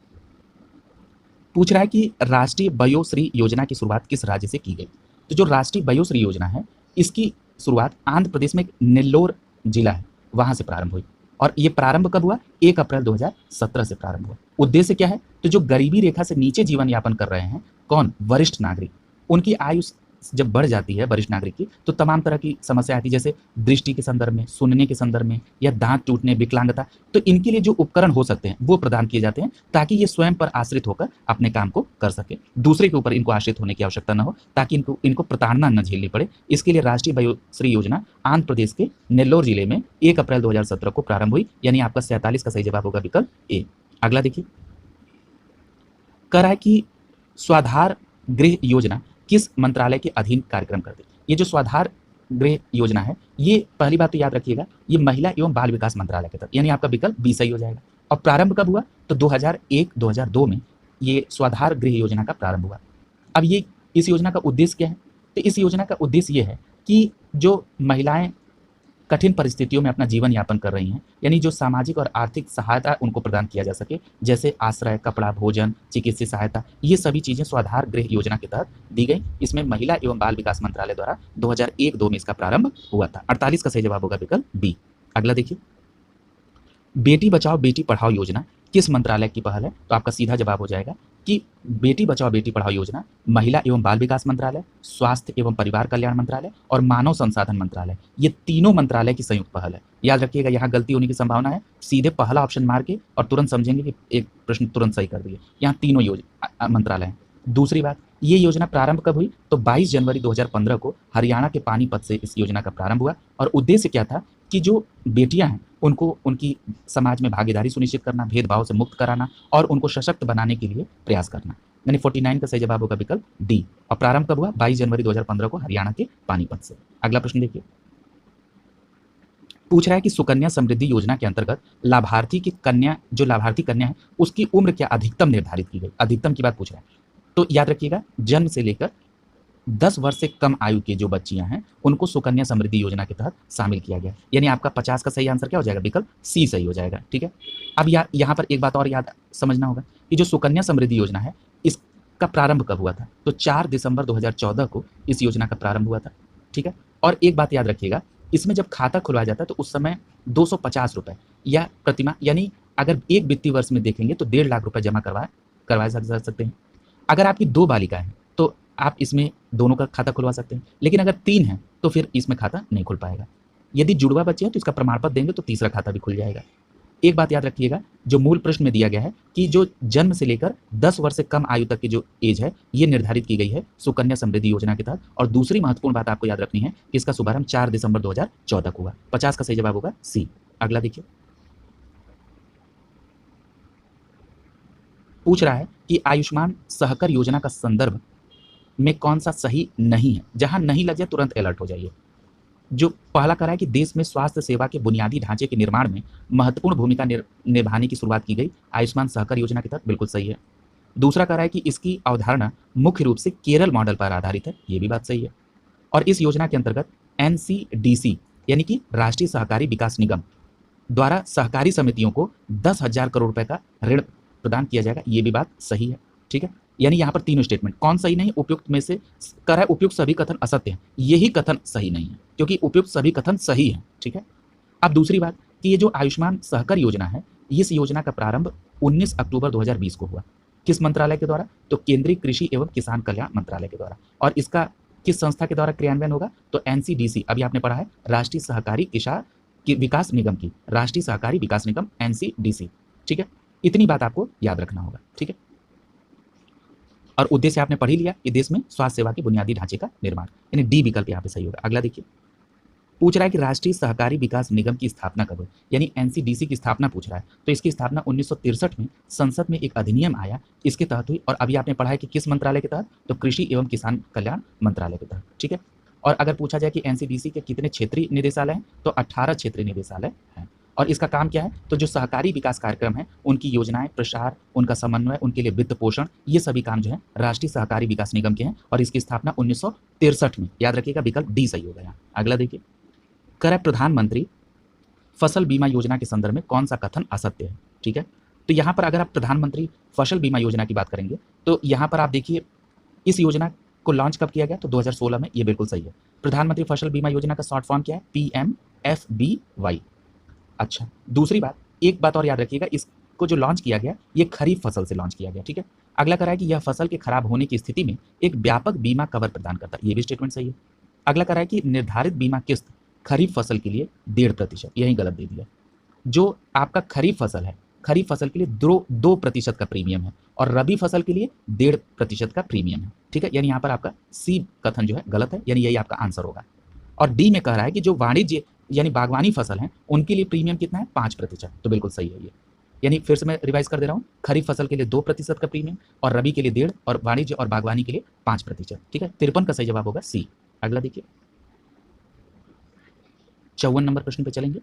S1: पूछ रहा है कि राष्ट्रीय वयोश्री योजना की शुरुआत किस राज्य से की गई? तो जो राष्ट्रीय वयोश्री योजना है इसकी शुरुआत आंध्र प्रदेश में एक नेल्लोर जिला है वहां से प्रारंभ हुई। और ये प्रारंभ कब हुआ? 1 अप्रैल 2017 से प्रारंभ हुआ। उद्देश्य क्या है? तो जो गरीबी रेखा से नीचे जीवन यापन कर रहे हैं, कौन? वरिष्ठ नागरिक। उनकी आयु जब बढ़ जाती है वरिष्ठ नागरिक की, तो तमाम तरह की समस्या आती है, जैसे दृष्टि के संदर्भ में, सुनने के संदर्भ में, या दांत टूटने, विकलांगता। तो इनके लिए जो उपकरण हो सकते हैं वो प्रदान किए जाते हैं ताकि ये स्वयं पर आश्रित होकर अपने काम को कर सके, दूसरे के ऊपर इनको आश्रित होने की आवश्यकता न हो, ताकि इनको प्रताड़ना न झेलनी पड़े। इसके लिए राष्ट्रीय वयोश्री योजना आंध्र प्रदेश के नेल्लोर जिले में 1 अप्रैल 2017 को प्रारंभ हुई, यानी आपका 47 का सही जवाब होगा विकल्प ए। अगला देखिए, कह रहा है कि स्वाधार गृह योजना किस मंत्रालय के अधीन कार्यक्रम करती है? ये जो स्वाधार गृह योजना है, ये पहली बात तो याद रखिएगा, ये महिला एवं बाल विकास मंत्रालय के तहत, यानी आपका विकल्प बी सही हो जाएगा। और प्रारंभ कब हुआ? तो 2001-2002 में ये स्वाधार गृह योजना का प्रारंभ हुआ। अब ये इस योजना का उद्देश्य क्या है? तो इस योजना का उद्देश्य ये है कि जो महिलाएं कठिन परिस्थितियों में अपना जीवन यापन कर रही हैं, यानी जो सामाजिक और आर्थिक सहायता उनको प्रदान किया जा सके, जैसे आश्रय, कपड़ा, भोजन, चिकित्सीय सहायता, ये सभी चीजें स्वाधार गृह योजना के तहत दी गई। इसमें महिला एवं बाल विकास मंत्रालय द्वारा 2001-2 में इसका प्रारंभ हुआ था। 48 का सही जवाब होगा विकल्प बी। अगला देखिए, बेटी बचाओ बेटी पढ़ाओ योजना किस मंत्रालय की पहल है? तो आपका सीधा जवाब हो जाएगा कि बेटी बचाओ बेटी पढ़ाओ योजना महिला एवं बाल विकास मंत्रालय, स्वास्थ्य एवं परिवार कल्याण मंत्रालय और मानव संसाधन मंत्रालय, ये तीनों मंत्रालय की संयुक्त पहल है। याद रखिएगा, यहाँ गलती होने की संभावना है, सीधे पहला ऑप्शन मार के और तुरंत समझेंगे कि एक प्रश्न तुरंत सही कर दिए। यहाँ तीनों मंत्रालय हैं। दूसरी बात, ये योजना प्रारंभ कब हुई? तो 22 जनवरी 2015 को हरियाणा के पानीपत से इस योजना का प्रारंभ हुआ। और उद्देश्य क्या था कि जो बेटियां हैं उनको उनकी समाज में भागीदारी सुनिश्चित करना, भेदभाव से मुक्त कराना और उनको सशक्त बनाने के लिए प्रयास करना, यानी 49 का सही जवाब होगा विकल्प डी। और प्रारंभ कब हुआ? 22 जनवरी 2015 को हरियाणा के पानीपत से। अगला प्रश्न देखिए, पूछ रहा है कि सुकन्या समृद्धि योजना के अंतर्गत लाभार्थी की कन्या, जो लाभार्थी कन्या है उसकी उम्र क्या अधिकतम निर्धारित की गई? अधिकतम की बात पूछ रहा है। तो याद रखिएगा, जन्म से लेकर 10 वर्ष से कम आयु की जो बच्चियां हैं उनको सुकन्या समृद्धि योजना के तहत शामिल किया गया, यानी आपका 50 का सही आंसर क्या हो जाएगा? विकल्प सी सही हो जाएगा, ठीक है। अब यहाँ पर एक बात और याद समझना होगा कि जो सुकन्या समृद्धि योजना है इसका प्रारंभ कब हुआ था? तो 4 दिसंबर 2014 को इस योजना का प्रारंभ हुआ था, ठीक है। और एक बात याद रखिएगा, इसमें जब खाता खुलवाया जाता है तो उस समय 250 रुपए या प्रतिमाह, यानी अगर एक वित्तीय वर्ष में देखेंगे तो 1.5 लाख रुपए जमा करवाए जा सकते हैं। अगर आपकी 2 बालिकाएं हैं तो आप इसमें दोनों का खाता खुलवा सकते हैं, लेकिन अगर 3 हैं तो फिर इसमें खाता नहीं खुल पाएगा। यदि जुड़वा बच्चे हैं तो इसका प्रमाण पत्र देंगे तो तीसरा खाता भी खुल जाएगा। एक बात याद रखिएगा, जो मूल प्रश्न में दिया गया है कि जो जन्म से लेकर 10 वर्ष से कम आयु तक की जो एज है ये निर्धारित की गई है सुकन्या समृद्धि योजना के तहत। और दूसरी महत्वपूर्ण बात आपको याद रखनी है कि इसका शुभारंभ 4 दिसंबर 2014 को हुआ। 50 का सही जवाब होगा सी। अगला देखिए, पूछ रहा है कि आयुष्मान सहकर योजना का संदर्भ में कौन सा सही नहीं है? जहां नहीं लग जाए तुरंत अलर्ट हो जाइए। जो पहला कह रहा है कि देश में स्वास्थ्य सेवा के बुनियादी ढांचे के निर्माण में महत्वपूर्ण भूमिका निभाने की शुरुआत की गई आयुष्मान सहकार योजना के तहत, बिल्कुल सही है। दूसरा कह रहा है कि इसकी अवधारणा मुख्य रूप से केरल मॉडल पर आधारित है, ये भी बात सही है। और इस योजना के अंतर्गत एनसीडीसी यानी कि राष्ट्रीय सहकारी विकास निगम द्वारा सहकारी समितियों को 10,000 करोड़ रुपए का ऋण प्रदान किया जाएगा, ये भी बात सही है। ठीक है, यानी यहाँ पर तीनों स्टेटमेंट कौन सही नहीं, उपयुक्त में से कर है उपयुक्त सभी कथन असत्य हैं, यही कथन सही नहीं है क्योंकि उपयुक्त सभी कथन सही है। ठीक है, अब दूसरी बात कि ये जो आयुष्मान सहकार योजना है, इस योजना का प्रारंभ 19 अक्टूबर 2020 को हुआ। किस मंत्रालय के द्वारा? तो केंद्रीय कृषि एवं किसान कल्याण मंत्रालय के द्वारा। और इसका किस संस्था के द्वारा क्रियान्वयन होगा? तो एनसीडीसी, अभी आपने पढ़ा है राष्ट्रीय सहकारी किसान विकास निगम की, राष्ट्रीय सहकारी विकास निगम एनसीडीसी। ठीक है, इतनी बात आपको याद रखना होगा। ठीक है, और उद्देश्य आपने पढ़ ही लिया कि देश में स्वास्थ्य सेवा के बुनियादी ढांचे का निर्माण, यानी डी विकल्प यहाँ पे सही होगा। अगला देखिए, पूछ रहा है कि राष्ट्रीय सहकारी विकास निगम की स्थापना कब हुई, यानी एनसीडीसी की स्थापना पूछ रहा है। तो इसकी स्थापना 1963 में संसद में एक अधिनियम आया, इसके तहत हुई। और अभी आपने पढ़ा है कि किस मंत्रालय के तहत? तो कृषि एवं किसान कल्याण मंत्रालय के तहत। ठीक है, और अगर पूछा जाए कि एनसीडीसी के कितने क्षेत्रीय निदेशालय हैं, तो 18 क्षेत्रीय निदेशालय हैं। और इसका काम क्या है? तो जो सहकारी विकास कार्यक्रम है, उनकी योजनाएं, प्रसार, उनका समन्वय, उनके लिए वित्त पोषण, ये सभी काम जो है राष्ट्रीय सहकारी विकास निगम के हैं। और इसकी स्थापना 1963 में, याद रखिएगा विकल्प डी सही होगा यहाँ। अगला देखिए, कर प्रधानमंत्री फसल बीमा योजना के संदर्भ में कौन सा कथन असत्य है? ठीक है, तो यहाँ पर अगर आप प्रधानमंत्री फसल बीमा योजना की बात करेंगे तो यहाँ पर आप देखिए इस योजना को लॉन्च कब किया गया? तो 2016 में, ये बिल्कुल सही है। प्रधानमंत्री फसल बीमा योजना का शॉर्ट फॉर्म क्या है? PMFBY। अच्छा, दूसरी बात, एक बात और याद रखिएगा, इसको जो लॉन्च किया गया ये खरीफ फसल से लॉन्च किया गया। ठीक है, अगला करा है कि यह फसल के खराब होने की स्थिति में एक व्यापक बीमा कवर प्रदान करता है, ये भी स्टेटमेंट सही है। अगला करा है कि निर्धारित बीमा किस्त खरीफ फसल के लिए 1.5%, यही गलत दे दिया। जो आपका खरीफ फसल है, खरीफ फसल के लिए 2% का प्रीमियम है और रबी फसल के लिए 1.5% का प्रीमियम है। ठीक है, यानी यहाँ पर आपका सी कथन जो है गलत है, यानी यही आपका आंसर होगा। और डी में कह रहा है कि जो वाणिज्य यानी बागवानी फसल है उनके लिए प्रीमियम कितना है? 5%, तो बिल्कुल सही है ये। यानी फिर से मैं रिवाइज कर दे रहा हूँ, खरीफ फसल के लिए 2% का प्रीमियम और रबी के लिए 1.5% और वाणिज्य और बागवानी के लिए 5%। ठीक है, 53 का सही जवाब होगा सी। अगला देखिए, 54 नंबर प्रश्न पे चलेंगे।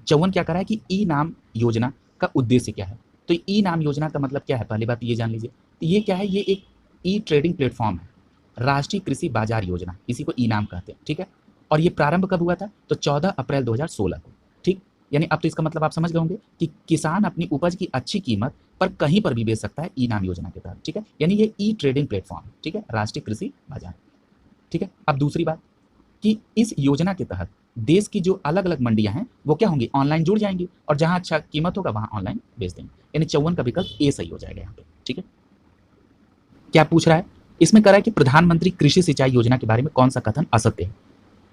S1: 54 क्या कर रहा है कि ई नाम योजना का उद्देश्य क्या है? तो ई नाम योजना का मतलब क्या है? पहली बात ये जान लीजिए, तो ये क्या है? ये एक ई ट्रेडिंग प्लेटफॉर्म है, राष्ट्रीय कृषि बाजार योजना, इसी को ई नाम कहते हैं। ठीक है, और ये प्रारंभ कब हुआ था? तो 14 अप्रैल 2016 को। ठीक, यानी अब तो इसका मतलब आप समझ गए होंगे कि किसान अपनी उपज की अच्छी कीमत पर कहीं पर भी बेच सकता है ई नाम योजना के तहत। ठीक है, यानी ये ई ट्रेडिंग प्लेटफॉर्म है। ठीक है, राष्ट्रीय कृषि बाजार। ठीक है, अब दूसरी बात कि इस योजना के तहत देश की जो अलग अलग मंडियां हैं वो क्या होंगी? ऑनलाइन जुड़ जाएंगी और जहां अच्छा कीमत होगा वहां ऑनलाइन बेच देंगे, यानी 54 का विकल्प ए सही हो जाएगा यहाँ पे। ठीक है, क्या पूछ रहा है? इसमें कह रहा है कि प्रधानमंत्री कृषि सिंचाई योजना के बारे में कौन सा कथन असत्य है?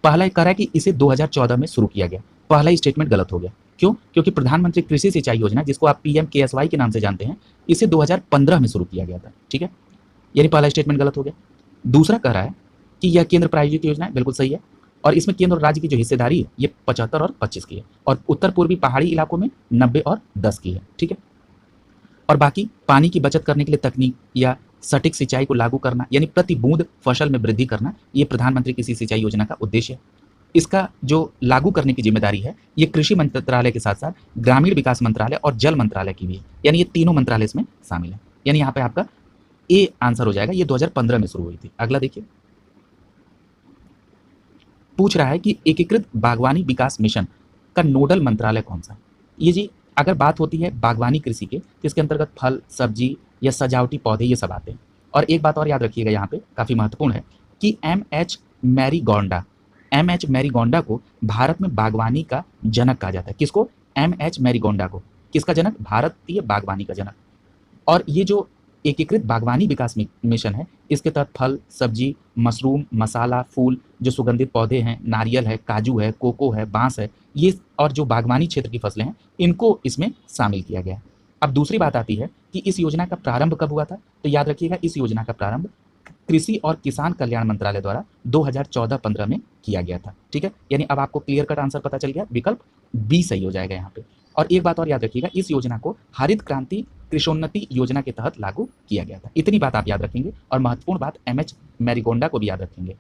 S1: पहला कह रहा है कि इसे 2014 में शुरू किया गया, पहला स्टेटमेंट गलत हो गया। क्यों? क्योंकि प्रधानमंत्री कृषि सिंचाई योजना, जिसको आप PMKSY के नाम से जानते हैं, इसे 2015 में शुरू किया गया था। ठीक है, यानी पहला स्टेटमेंट गलत हो गया। दूसरा कह रहा है कि यह केंद्र प्रायोजित योजना है, बिल्कुल सही है। और इसमें केंद्र और राज्य की जो हिस्सेदारी है ये 75 और 25 की है, और उत्तर पूर्वी पहाड़ी इलाकों में 90 और 10 की है। ठीक है, और बाकी पानी की बचत करने के लिए तकनीक या सटीक सिंचाई को लागू करना, यानी प्रति बूंद फसल में वृद्धि करना, ये प्रधानमंत्री कृषि सिंचाई योजना का उद्देश्य है। इसका जो लागू करने की जिम्मेदारी है ये कृषि मंत्रालय के साथ साथ ग्रामीण विकास मंत्रालय और जल मंत्रालय की भी है, यानी ये तीनों मंत्रालय इसमें शामिल है। यानी यहाँ पे आपका ए आंसर हो जाएगा, ये 2015 में शुरू हुई थी। अगला देखिए, पूछ रहा है कि एकीकृत बागवानी विकास मिशन का नोडल मंत्रालय कौन सा है? ये जी, अगर बात होती है बागवानी कृषि के तो इसके अंतर्गत फल, सब्जी या सजावटी पौधे ये सब आते हैं। और एक बात और याद रखिएगा यहाँ पे काफी महत्वपूर्ण है कि एम एच मैरीगोंडा को भारत में बागवानी का जनक कहा जाता है। किसको? एम.एच. मैरीगोंडा को। किसका जनक? भारतीय बागवानी का जनक। और ये जो एकीकृत बागवानी विकास मिशन है, इसके तहत फल, सब्जी, मशरूम, मसाला, फूल, जो सुगंधित पौधे हैं, नारियल है, काजू है, कोको है, बांस है, ये और जो बागवानी क्षेत्र की फसलें हैं, इनको इसमें शामिल किया गया है। अब दूसरी बात आती है कि इस योजना का प्रारंभ कब हुआ था? तो याद रखिएगा, इस योजना का प्रारंभ कृषि और किसान कल्याण मंत्रालय द्वारा 2014-15 में किया गया था। ठीक है, यानी अब आपको क्लियर कट आंसर पता चल गया, विकल्प बी सही हो जाएगा यहाँ पे। और एक बात और याद रखिएगा, इस योजना को हरित क्रांति कृषोन्नति योजना के तहत लागू किया गया था। इतनी बात आप याद रखेंगे और महत्वपूर्ण बात एमएच मैरिगोंडा को भी याद रखेंगे।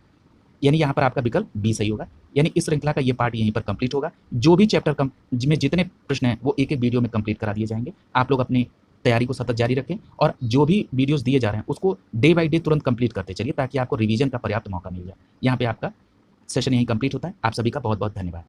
S1: यानी यहाँ पर आपका विकल्प बी सही होगा। यानी इस श्रृंखला का ये पार्ट यहीं पर कंप्लीट होगा। जो भी चैप्टर में जितने प्रश्न हैं वो एक एक वीडियो में कंप्लीट करा दिए जाएंगे। आप लोग अपनी तैयारी को सतत जारी रखें और जो भी वीडियोस दिए जा रहे हैं उसको डे बाय डे तुरंत कंप्लीट करते चलिए ताकि आपको रिवीजन का पर्याप्त मौका मिल जाए। यहाँ पे आपका सेशन यहीं कंप्लीट होता है। आप सभी का बहुत बहुत धन्यवाद।